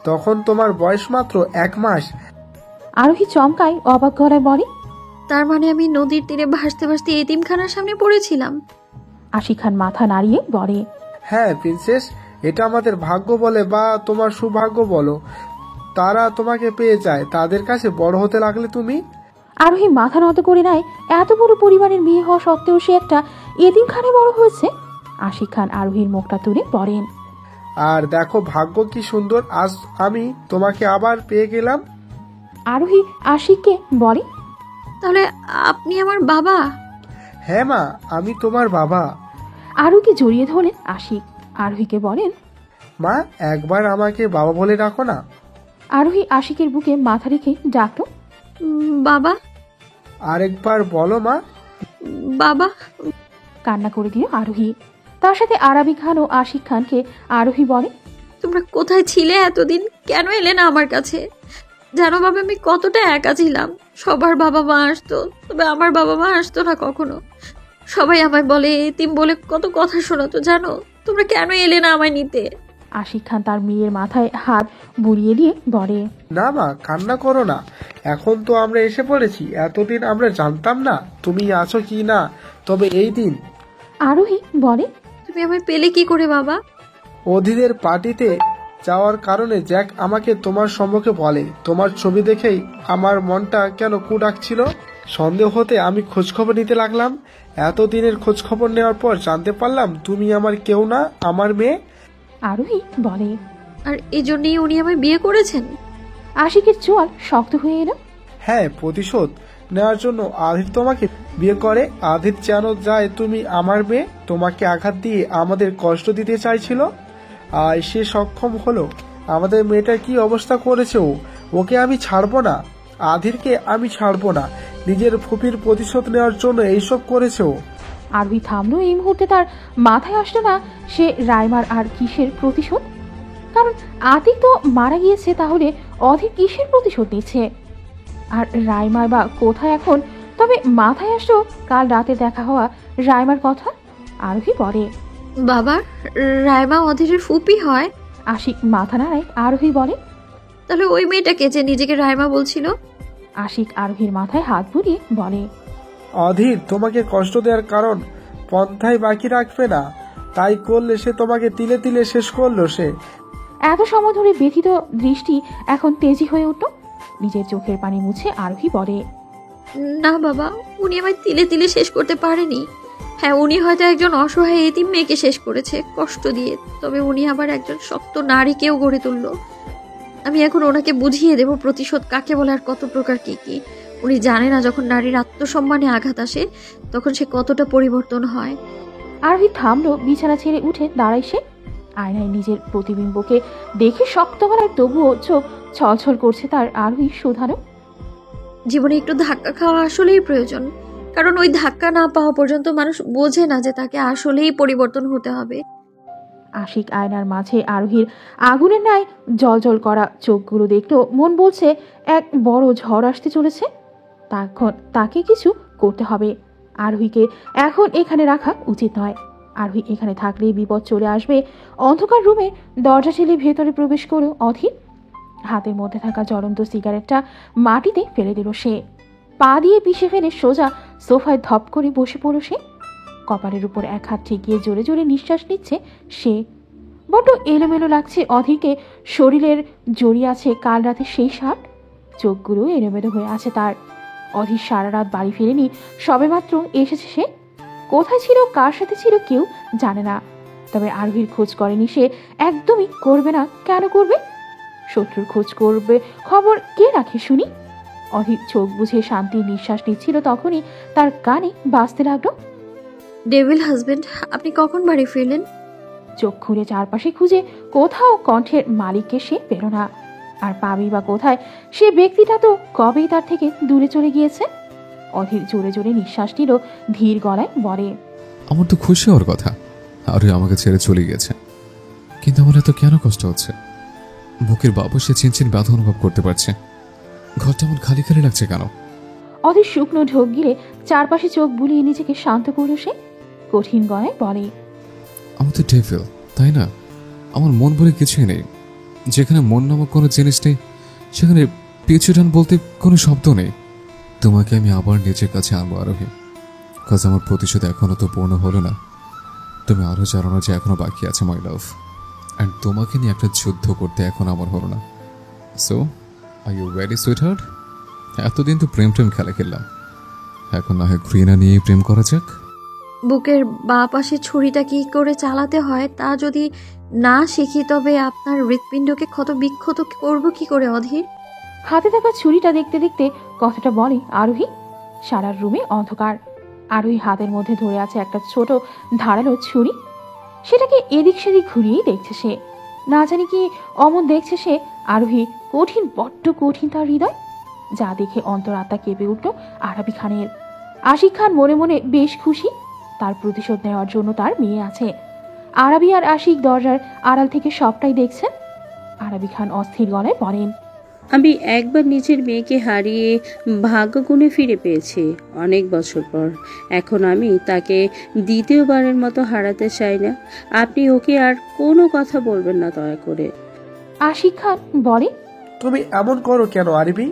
তখন তোমার বয়স মাত্র 1 মাস। আরোহী চমকায়, অবাক গলায় বলে, তার মানে আমি নদীর তীরে ভাসতে ভাসতে এতিমখানার সামনে পড়েছিলাম? আশিক খান মাথা নাড়িয়ে বলে, হ্যাঁ প্রিন্সেস, এটা আমাদের ভাগ্য বলে বা তোমার সৌভাগ্য বলো। তারা তোমাকে পেয়ে যায়। তাদের কাছে বড় হতে লাগলে তুমি। আরোহী মাথা নত করে নেয়। এত বড় পরিবারের মেয়ে হওয়া সত্ত্বেও সে একটা এতিমখানে বড় হয়েছে। আশিক খান আরোহীর মুখটা তুলে বলেন, আর দেখো ভাগ্য কি সুন্দর, আজ আমি তোমাকে আবার পেয়ে গেলাম। আরোহী আশিককে বলে, তাহলে আপনি আমার বাবা? হ্যাঁ মা, আমি তোমার বাবা। আরোহীকে জড়িয়ে ধরলেন আশিক। আরোহীকে বলেন, মা, একবার আমাকে বাবা বলে ডাকো না। আরোহী আশিকের বুকে মাথা রেখে ডাকল, বাবা, আরেকবার বলো মা। বাবা। কান্না করে দিল আরোহী। তার সাথে আরবি খান ও আশিক খানকে আরোহী বলে, তোমরা কোথায় ছিলে এতদিন? কেন এলে না আমার কাছে? জানো বাবা, আমি কতটা একা ছিলাম। সবার বাবা মা আসতো, তবে আমার বাবা মা আসতো না কখনো। সবাই আমায় বলে এতিম বলে কত কথা শোনাতো। জানো, তোমরা কেন এলে না আমায় নিতে? আশিক খান তার মেয়ের মাথায় হাত বুলিয়ে দিয়ে বলে, না মা, কান্না করো না। এখন তো আমরা এসে পড়েছি। এতদিন আমরা জানতাম না তুমি আছো কি না, তবে এই দিন। আরোহী বলে, তুমি আমায় পেলে কি করে বাবা? অধীরের পার্টিতে যাওয়ার কারণে জ্যাক আমাকে তোমার সম্মুখে বলে। তোমার ছবি দেখেই আমার মনটা কেন কু ডাকছিল। সন্দেহ হতে আমি খোঁজখবর নিতে লাগলাম। এতদিনের খোঁজখবর নেওয়ার পর জানতে পারলাম তুমি আমার কেউ না, আমার মেয়ে। আরোহী বলে, আর এই জন্যই উনি আমায় বিয়ে করেছেন? আশিকের চোয়াল শক্ত হয়ে এলো। হ্যাঁ, প্রতিশোধ নেওয়ার জন্য আধির তোমাকে বিয়ে করে। আধির যেন যায় তুমি আমার মেয়ে। তোমাকে আঘাত দিয়ে আমাদের কষ্ট দিতে চাইছিল, আর সে সক্ষম হলো। আমাদের মেয়েটার কি অবস্থা করেছে ও। ওকে আমি ছাড়বো না, আধিরকে আমি ছাড়বো না। নিজের ফুপির প্রতিশোধ নেওয়ার জন্য এইসব করেছে ও। আরোহী থামলো। এই মুহূর্তে তার মাথায় আসলো না সে রাইমার আর কিসের প্রতিশোধ। কারণ আতিক তো মারা গিয়েছে, তাহলে অধীর কিসের প্রতিশোধ নিচ্ছে? আর রাইমার বা কোথায় এখন? তবে মাথায় আসলো কাল রাতে দেখা হওয়া রাইমার কথা। আরোহী বলে, বাবা, রায়মা অধীরের ফুপি হয়? আশিক মাথা নাড়ায়। আরোহী বলে, তাহলে ওই মেয়েটাকে যে নিজেকে রায়মা বলছিল? আশিক আরোহীর মাথায় হাত বুলিয়ে বলে, অধীর তোমাকে কষ্ট দেওয়ার কারণ পন্থায় বাকি রাখবে না। তাই করলে সে তোমাকে তিলে তিলে শেষ করলো সে। এত সময় ধরে ব্যথিত দৃষ্টি এখন তেজি হয়ে উঠল। নিজের চোখের পানি মুছে আরোহী বলে, না বাবা, উনি আমায় তিলে তিলে শেষ করতে পারেনি। হ্যাঁ, উনি হয়তো একজন অসহায় এতিম মেয়েকে শেষ করেছে কষ্ট দিয়ে, তবে উনি আবার একজন শক্ত নারীকেও গড়ে তুললো। আমি এখন ওনাকে বুঝিয়ে দেব প্রতিশোধ কাকে বলে আর কত প্রকার কি কি। উনি জানে না যখন নারীর আত্মসম্মানে আঘাত আসে তখন সে কতটা পরিবর্তন হয়। আরোহী থামলো। বিছানা ছেড়ে উঠে দাঁড়ায় সে। আয়নায় নিজের প্রতিবিম্বকে দেখে শক্ত গলায়, তবুও চোখ ছলছল করছে তার। আরোহী শুধালো, জীবনে একটু ধাক্কা খাওয়া আসলেই প্রয়োজন, কারণ ওই ধাক্কা না পাওয়া পর্যন্ত মানুষ বোঝে না যে তাকে আসলেই পরিবর্তন হতে হবে। আশিক আয়নার মাঝে আরোহীর আগুনের ন্যায় জলজল করা চোখগুলো দেখলো। মন বলছে এক বড় ঝড় আসতে চলেছে। তাকে কিছু করতে হবে। আরোহীকে এখন এখানে রাখা উচিত নয়। আরোহী এখানে থাকলেই বিপদ চলে আসবে। অন্ধকার রুমে দরজা ঠেলে ভেতরে প্রবেশ করলো অধীর। হাতের মধ্যে থাকা জ্বলন্ত সিগারেটটা মাটিতে ফেলে দিল সে। পা দিয়ে পিষে ফেলে সোজা সোফায় ধপ করে বসে পড়ল সে। কপালের উপর এক হাত ঠেকিয়ে জোরে জোরে নিঃশ্বাস নিচ্ছে সে। বড্ড এলোমেলো লাগছে অধীরকে। শরীরের জড়িয়ে আছে কাল রাতে সেই শার্ট। চোখগুলো এলোমেলো হয়ে আছে তার। অধীর সারা রাত বাড়ি ফেরেনি, সবেমাত্র এসেছে সে। কোথায় ছিল, কার সাথে ছিল, কেউ জানে না। তবে আরোহীর খোঁজ করেনি সে, একদমই করবে না। কেন করবে? শত্রুর খোঁজ করবে খবর কে রাখে শুনি? অধীর চোখ বুঝে শান্তির নিঃশ্বাস নিচ্ছিল, তখনই তার কানে বাজতে লাগলো। ডেভিল হাজবেন্ড, আপনি কখন বাড়ি ফিরলেন? চোখ খুলে চারপাশে খুঁজে কোথাও কণ্ঠের মালিককে সে পেল না। আর পাবি বা কোথায়? সে ব্যক্তিটা তো কবেই তার থেকে দূরে চলে গিয়েছে। অধীর জোরে জোরে নিঃশ্বাস নিল, ধীর গলায় বলে, আমার তো খুশি হওয়ার কথা, আরোহী আমাকে ছেড়ে চলে গিয়েছে, কিন্তু আমার এত কেন কষ্ট হচ্ছে? বুকের বাবসে চিনচিন ব্যথা অনুভব করতে পারছে। ঘরটা এমন খালি খালি লাগছে কেন? অধীর শুকনো ঢোক গিলে চারপাশে চোখ বুলিয়ে নিজেকে শান্ত করল সে। কঠিন গলায় বলে, আমি তো ডেভিল, তাই না? আমার মন বলে কিছুই নেই। যেখানে মন নামক কোনো জিনিস নেই, সেখানে পিছু টান বলতে কোনো শব্দ নেই। তোমাকে আমি আবার নিজের কাছে আনবো আরোহী, কাজ আমার প্রতিশোধ এখনো তো পূর্ণ হলো না। তুমি আরো জানানো যে এখনো বাকি আছে মাই লাভ, অ্যান্ড তোমাকে নিয়ে একটা যুদ্ধ করতে এখন আমার হলো না। So are you ready sweetheart? এতদিন তো প্রেম খেলা খেললাম, এখন না হয় ঘৃণা নিয়েই প্রেম করা যাক। বুকের বাঁ পাশে ছুরিটা কি করে চালাতে হয় তা যদি না শিখি, তবে আপনার হৃৎপিণ্ডকে ক্ষত বিক্ষত করব কি করে অধীর? হাতে থাকা ছুরিটা দেখতে দেখতে কথাটা বলে আরোহী। সারা রুমে অন্ধকার। আরোহী হাতের মধ্যে ধরে আছে একটা ছোট ধারালো ছুরি। সেটাকে এদিক সেদিক ঘুরিয়েই দেখছে সে। না জানি কি অমন দেখছে সে। আরোহী কঠিন, বড্ড কঠিন তার হৃদয়, যা দেখে অন্তরাত্মা কেঁপে উঠল আরাবি খানের। আশিক খান মনে মনে বেশ খুশি, তার প্রতিশোধ নেওয়ার জন্য তার মেয়ে আছে। আরাবি আর আশিক দরজার আড়াল থেকে সবটাই দেখছেন। আরাবি খান অস্থির গলায় বলেন, আমি একবার নিজের মেয়েকে হারিয়ে ভাগ্যগুণে ফিরে পেয়েছি অনেক বছর পর। এখন আমি তাকে দ্বিতীয়বারের মতো হারাতে চাই না। আপনি ওকে আর কোনো কথা বলবেন না দয়া করে। আশিক খান বলে, তুমি এমন করো কেন আরবি?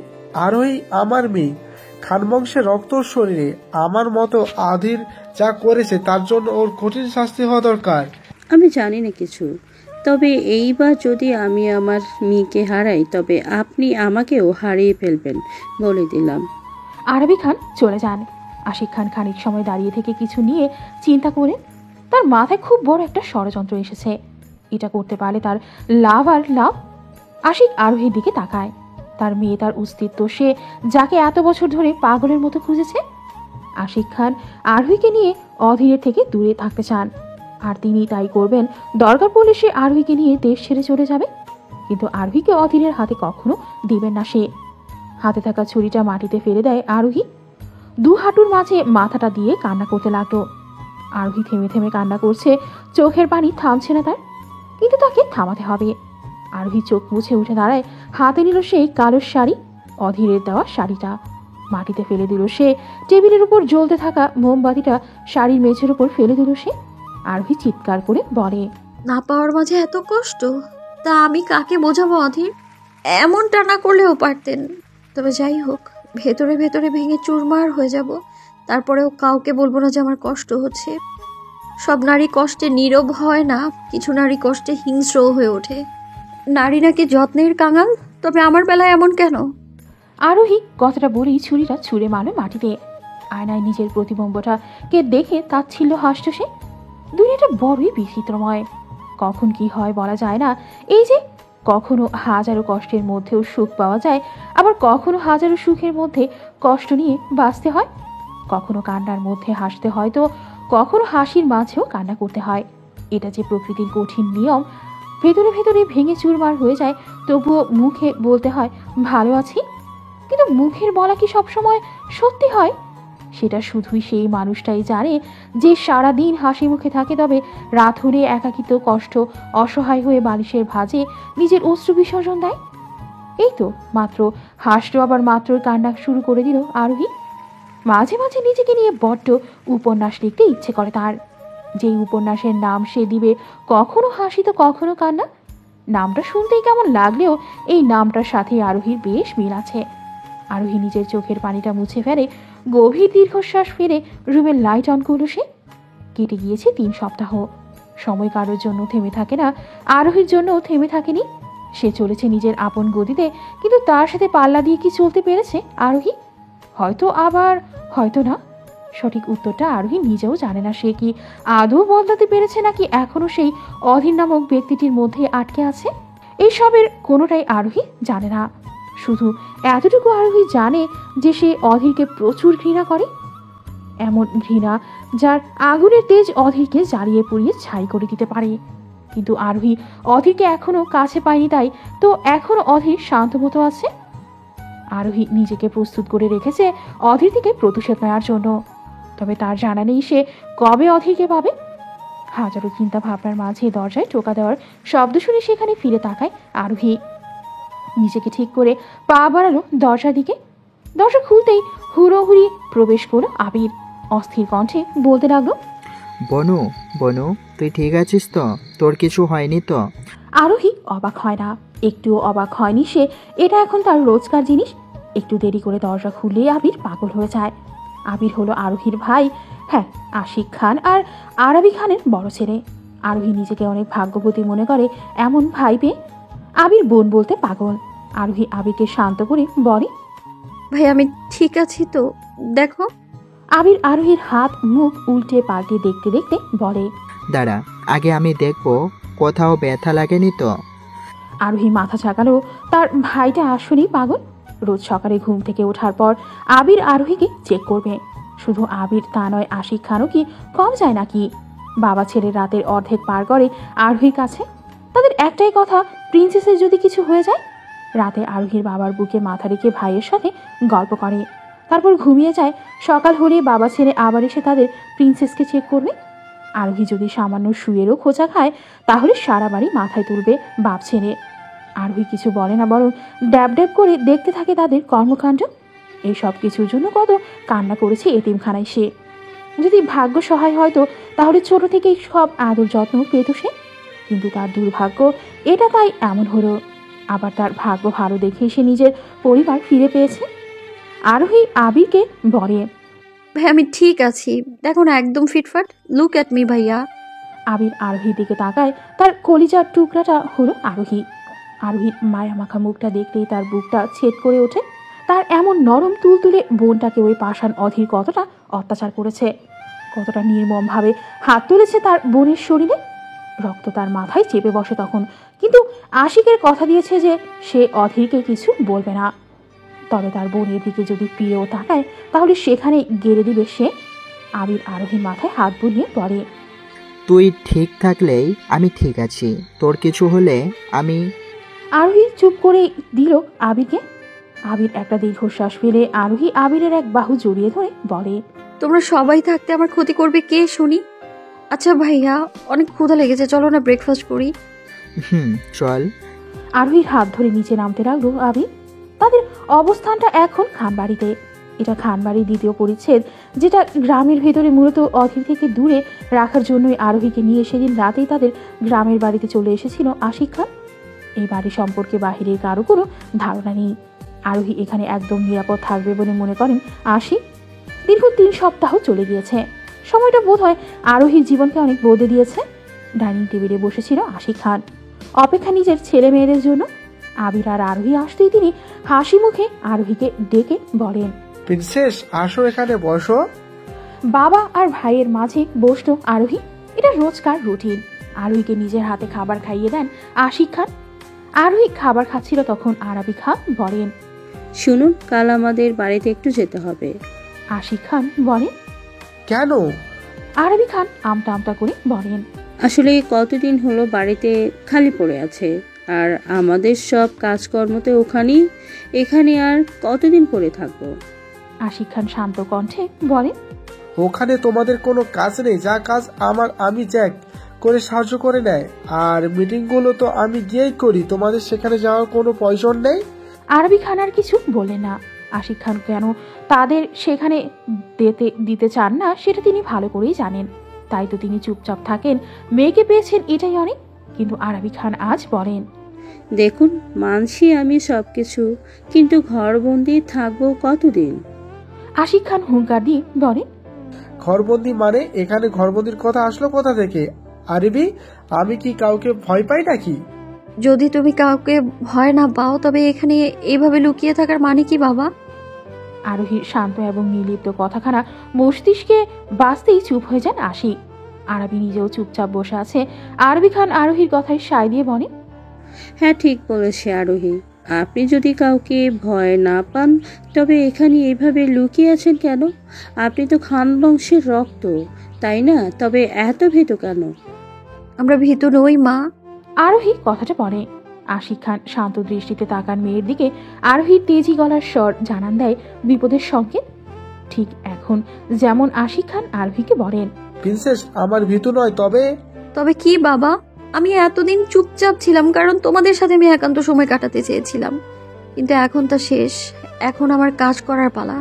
আরোহী আমার মেয়ে, খান বংশের রক্ত শরীরে। আমার মতো আধির যা করেছে তার জন্য ওর কঠিন শাস্তি হওয়া দরকার। আমি জানি না কিছু, তবে এইবার যদি আমি আমার মেয়েকে হারাই তবে আপনি আমাকেও হারিয়ে ফেলবেন বলে দিলাম। আরাবি খান চলে যান। আশিক খান খানিক সময় দাঁড়িয়ে থেকে কিছু নিয়ে চিন্তা করেন। তার মাথায় খুব বড় একটা ষড়যন্ত্র এসেছে। এটা করতে পারলে তার লাভ আর লাভ। আশিক আরোহীর দিকে তাকায়। তার মেয়ে, তার অস্তিত্ব, সে যাকে এত বছর ধরে পাগলের মতো খুঁজেছে। আশিক খান আরোহীকে নিয়ে অধীরের থেকে দূরে থাকতে চান, আর তিনি তাই করবেন। দরকার পড়লে সে আরোহীকে নিয়ে দেশ ছেড়ে চলে যাবে, কিন্তু আরোহীকে অধীরের হাতে কখনো দিবেন না সে। হাতে থাকা ছুরিটা মাটিতে ফেলে দেয় আরোহী। দু হাঁটুর মাঝে মাথাটা দিয়ে কান্না করতে লাগলো। আরোহী থেমে থেমে কান্না করছে, চোখের পানি থামছে না তার, কিন্তু তাকে থামাতে হবে। আরোহী চোখ মুছে উঠে দাঁড়ায়। হাতে নিল সেই কালো শাড়ি, অধীরের দেওয়া শাড়িটা। মাটিতে ফেলে দিল সে। টেবিলের উপর জ্বলতে থাকা মোমবাতিটা শাড়ির মেঝের উপর ফেলে দিল সে। আরোহী চিৎকার করে বলে, না পাওয়ার মাঝে এত কষ্ট, তা আমি কাকে বোঝাবো অধীর? এমনটা না করলেও পারতেন। তবে যাই হোক, ভেতরে ভেতরে ভেঙে চুরমার হয়ে যাব, তারপরেও কাউকে বলবো না যে আমার কষ্ট হচ্ছে। সব নারী কষ্টে নীরব হয় না, কিছু নারী কষ্টে হিংস্রও হয়ে ওঠে। নারী নাকি যত্নের কাঙাল, তবে আমার বেলায় এমন কেন? আরোহী কথাটা বলেই ছুরিটা ছুঁড়ে মারল মাটিতে। আয়নায় নিজের প্রতিবিম্বটাকে দেখে তাচ্ছিল্য হাসত সে। দুনিয়াটা বড়ই বিচিত্রময়, কখন কি হয় বলা যায় না। এই যে কখনো হাজারো কষ্টের মধ্যেও সুখ পাওয়া যায়, আবার কখনো হাজারো সুখের মধ্যে কষ্ট নিয়ে বাঁচতে হয়। কখনো কান্নার মধ্যে হাসতে হয়, তো কখনো হাসির মাঝেও কান্না করতে হয়। এটা যে প্রকৃতির কঠিন নিয়ম। ভেতরে ভেতরে ভেঙে চুরমার হয়ে যায়, তবুও মুখে বলতে হয় ভালো আছি। কিন্তু মুখের বলা কি সবসময় সত্যি হয়? সেটা শুধুই সেই মানুষটাই জানে যে সারা দিন হাসি মুখে থাকে, তবে রাত হলে একাকিত্ব, কষ্ট, অসহায় হয়ে বালিশের ভাঁজে নিজের অশ্রু বিসর্জন দেয়। এই তো মাত্র হাসলো, আবার মাত্রই কান্না শুরু করে দিল আরোহী। মাঝে মাঝে নিজেকে নিয়ে বড্ড উপন্যাস লিখতে ইচ্ছে করে তার। যেই উপন্যাসের নাম সে দিবে কখনো হাসি তো কখনো কান্না। নামটা শুনতেই কেমন লাগলেও এই নামটার সাথে আরোহীর বেশ মিল আছে। আরোহী নিজের চোখের পানিটা মুছে ফেলে, গভীর দীর্ঘশ্বাস ফেলে রুমের লাইট অন করল সে। কেটে গিয়েছে 3 সপ্তাহ। সময় কারোর জন্য থেমে থাকে না, আরোহীর জন্যও থেমে থাকেনি। সে চলেছে নিজের আপন গতিতে, কিন্তু তার সাথে পাল্লা দিয়ে কি চলতে পেরেছে আরোহী? হয়তো, আবার হয়তো না। সঠিক উত্তরটা আরোহী নিজেও জানে না। সে কি আদৌ বদলাতে পেরেছে, নাকি এখনো সেই অধীর নামক ব্যক্তিটির মধ্যে আটকে আছে? এইসবের কোনোটাই আরোহী জানে না। শুধু এতটুকু আরোহী জানে যে সে অধীরকে প্রচুর ঘৃণা করে, এমন ঘৃণা যার আগুনের তেজ অধীরকে জ্বালিয়ে পুড়িয়ে ছাই করে দিতে পারে। কিন্তু আরোহী অধীরকে এখনো কাছে পায়নি, তাই তো এখনো অধীর শান্তমতো আছে। আরোহী নিজেকে প্রস্তুত করে রেখেছে অধীর থেকে প্রতিশোধ নেওয়ার জন্য, তবে তার জানা নেই সে কবে অধীরকে পাবে। হাজারো চিন্তা ভাবনার মাঝে দরজায় টোকা দেওয়ার শব্দ শুনে সেখানে ফিরে তাকায় আরোহী। নিজেকে ঠিক করে পা বাড়ালো দরজার দিকে। দরজা খুলতেই হুড়োহুড়ি প্রবেশ করলো আবির। অস্থির কণ্ঠে বলতে লাগলো, বনু বনু, তুই ঠিক আছিস তো? তোর কিছু হয়নি তো? আরোহী অবাক হয় না, একটুও অবাক হয়নি সে। এটা এখন তার রোজকার জিনিস। একটু দেরি করে দরজা খুললেই আবির পাগল হয়ে যায়। আবির হলো আরোহীর ভাই, হ্যাঁ, আশিক খান আর আরাবি খানের বড় ছেলে। আরোহী নিজেকে অনেক ভাগ্যবতী মনে করে এমন ভাই পেয়ে। আবির বোন বলতে পাগল। আরোহী আবিরকে শান্ত করে বলে, ভাই আমি ঠিক আছি তো, দেখো। আবির আরোহীর হাত মুখ উল্টে পাল্টে দেখতে দেখতে বলে, দাঁড়া, আগে আমি দেখবো কোথাও ব্যথা লাগেনি তো। আরোহী মাথা ঝাঁকালো। তার ভাইটা আসলেই পাগল। রোজ সকালে ঘুম থেকে ওঠার পর আবির আরোহীকে চেক করবে। শুধু আবির তা নয়, আশিক খানও কি কম যায় নাকি? বাবা ছেলে রাতের অর্ধেক পার করে আরোহীর কাছে। তাদের একটাই কথা, প্রিন্সেসের যদি কিছু হয়ে যায়। রাতে আরোহীর বাবার বুকে মাথা রেখে ভাইয়ের সাথে গল্প করে, তারপর ঘুমিয়ে যায়। সকাল হলে বাবা ছেলে আবার এসে তাদের প্রিন্সেসকে চেক করবে। আরোহী যদি সামান্য শুয়েরও খোঁচা খায় তাহলে সারা বাড়ি মাথায় তুলবে বাপ ছেলে। আরোহী কিছু বলে না, বরং ড্যাব ড্যাব করে দেখতে থাকে তাদের কর্মকাণ্ড। এই সব কিছুর জন্য কত কান্না করেছে এতিমখানায় সে। যদি ভাগ্য সহায় হয়তো তাহলে ছোট থেকেই সব আদর যত্ন পেত সে। কিন্তু তার দুর্ভাগ্য এটা, তাই এমন হলো। আবার তার ভাগ্য ভালো দেখে সে নিজের পরিবার ফিরে পেয়েছে। আরোহী আবিরকে বলে, ভাই আমি ঠিক আছি, দেখো না একদম ফিটফাট। লুক অ্যাট মি ভাইয়া। আবির আরোহীর দিকে তাকায়। তার কলিজার টুকরাটা হলো আরোহী। আরোহীর মায়ামাখা মুখটা দেখতেই তার বুকটা ছেদ করে ওঠে। তার এমন নরম তুলতুলে বোনটাকে ওই পাষাণ অধীর কতটা অত্যাচার করেছে, কতটা নির্মমভাবে হাত তুলেছে তার বোনের শরীরে। রক্ত তার মাথায় চেপে বসে তখন। কিন্তু আশিকের কথা দিয়েছে যে সে অধীরকে কিছু বলবে না। তবে তার বোনের দিকে যদি ফিরেও তাকায় তাহলে সেখানে গেড়ে দিবে সে। আবির আরোহীর মাথায় হাত বুলিয়ে পড়ে, তুই ঠিক থাকলেই আমি ঠিক আছি, তোর কিছু হলে আমি। আরোহী চুপ করে দিল আবিরকে। আবির একটা দীর্ঘশ্বাস ফেলে আরোহী আবিরের এক বাহু জড়িয়ে ধরে বলে, তোমরা সবাই থাকতে আমার ক্ষতি করবে কে শুনি? আচ্ছা ভাইয়া, অনেক ক্ষুধা লেগেছে, চলো না ব্রেকফাস্ট করি। চল। আরোহীর হাত ধরে নিচে নামতে লাগলো আবির। তাদের অবস্থানটা এখন খানবাড়িতে। এটা খানবাড়ির দ্বিতীয় পরিচ্ছেদ, যেটা গ্রামের ভেতরে মূলত অধীর থেকে দূরে রাখার জন্যই আরোহীকে নিয়ে সেদিন রাতেই তাদের গ্রামের বাড়িতে চলে এসেছিল আশিক খান। এই বাড়ি সম্পর্কে বাহিরের কারো কোনো ধারণা নেই। আরোহী এখানে একদম নিরাপদ থাকবে বলে মনে করেন আশিক। দীর্ঘ 3 সপ্তাহ চলে গিয়েছে। সময়টা বোধ হয় আরোহীর জীবনকে অনেক বদলে দিয়েছে। ডাইনিং টেবিলে বসেছিল আশিক খান, অপেক্ষা নিজের ছেলে মেয়েদের জন্য। আবির আর আরোহী আসতেই তিনি হাসি মুখে আরোহীকে ডেকে বলেন, প্রিন্সেস আসো, এখানে বসো। বাবা আর ভাইয়ের মাঝে বসলো আরোহী। এটা রোজকার রুটিন। আরোহীকে নিজের হাতে খাবার খাইয়ে দেন আশিক খান। আরোহী খাবার খাচ্ছিল তখন আরাবি খান বলেন, শুনুন, কাল আমাদের বাড়িতে একটু যেতে হবে। আশিক খান বলেন, কেন? আরাবি খান আমতা আমতা করে বলেন, আসলে কতদিন হলো বাড়িতে খালি পড়ে আছে, আর আমাদের সব কাজকর্মতে এখানে আর কতদিন পড়ে থাকবো। আশিক খান শান্ত কণ্ঠে বলেন, ওখানে তোমাদের কোনো কাজ নেই? যা কাজ আমি জ্যাক করে সাহায্য করে নেয়, আর মিটিংগুলো তো আমি গিয়েই করি। তোমাদের সেখানে যাওয়ার কোনো প্রয়োজন নেই। আরবি খান আর কিছু বললেন না। আশিক খান কেন তাদের সেখানে দিতে চান না সেটা তিনি ভালো করেই জানেন, তাই তো তিনি চুপচাপ থাকেন। মেয়েকে পেয়েছেন এটাই অনেক। কিন্তু আরবি খান আজ বলেন, দেখুন, মানছি আমি সবকিছু, কিন্তু ঘরবন্দি থাকবো কতদিন? আশিক খান হুঙ্কার দিয়ে বলেন, ঘরবন্দি মানে? এখানে ঘরবন্দির কথা আসলো কোথা থেকে? আরবি, আমি কি কাউকে ভয় পাই নাকি? যদি তুমি কাউকে ভয় না পাও তবে এখানে এইভাবে লুকিয়ে থাকার মানে কি বাবা? আরোহীর শান্ত এবং নির্লিপ্ত কথাখানা মস্তিষ্কে বাঁচতেই চুপ হয়ে যান আশিক। আরবি নিজেও চুপচাপ বসে আছে। আরবি খান আরোহীর কথায় সায় দিয়ে বলে, হ্যাঁ, ঠিক বলেছে আরোহী, আপনি যদি কাউকে ভয় না পান তবে এখানে এভাবে লুকিয়ে আছেন কেন? আপনি তো খান বংশের রক্ত, তাই না? তবে এত ভীতু কেন? আমরা ভীতু নই মা। আরোহী কথাটা বলে। আশিক খান শান্ত দৃষ্টিতে তাকান মেয়ের দিকে। আরোহীর তেজি গলার স্বর জানান দেয় বিপদের সংকেত। ঠিক এখন যেমন আশিক খান আরোহীকে বলেন, প্রিন্সেস, আমার ভীতু নয়, তবে তবে কি বাবা? আমি এতদিন চুপচাপ ছিলাম কারণ তোমাদের সাথে আমি একান্ত সময় কাটাতে চেয়েছিলাম, কিন্তু এখন তা শেষ। এখন আমার কাজ করার পালা।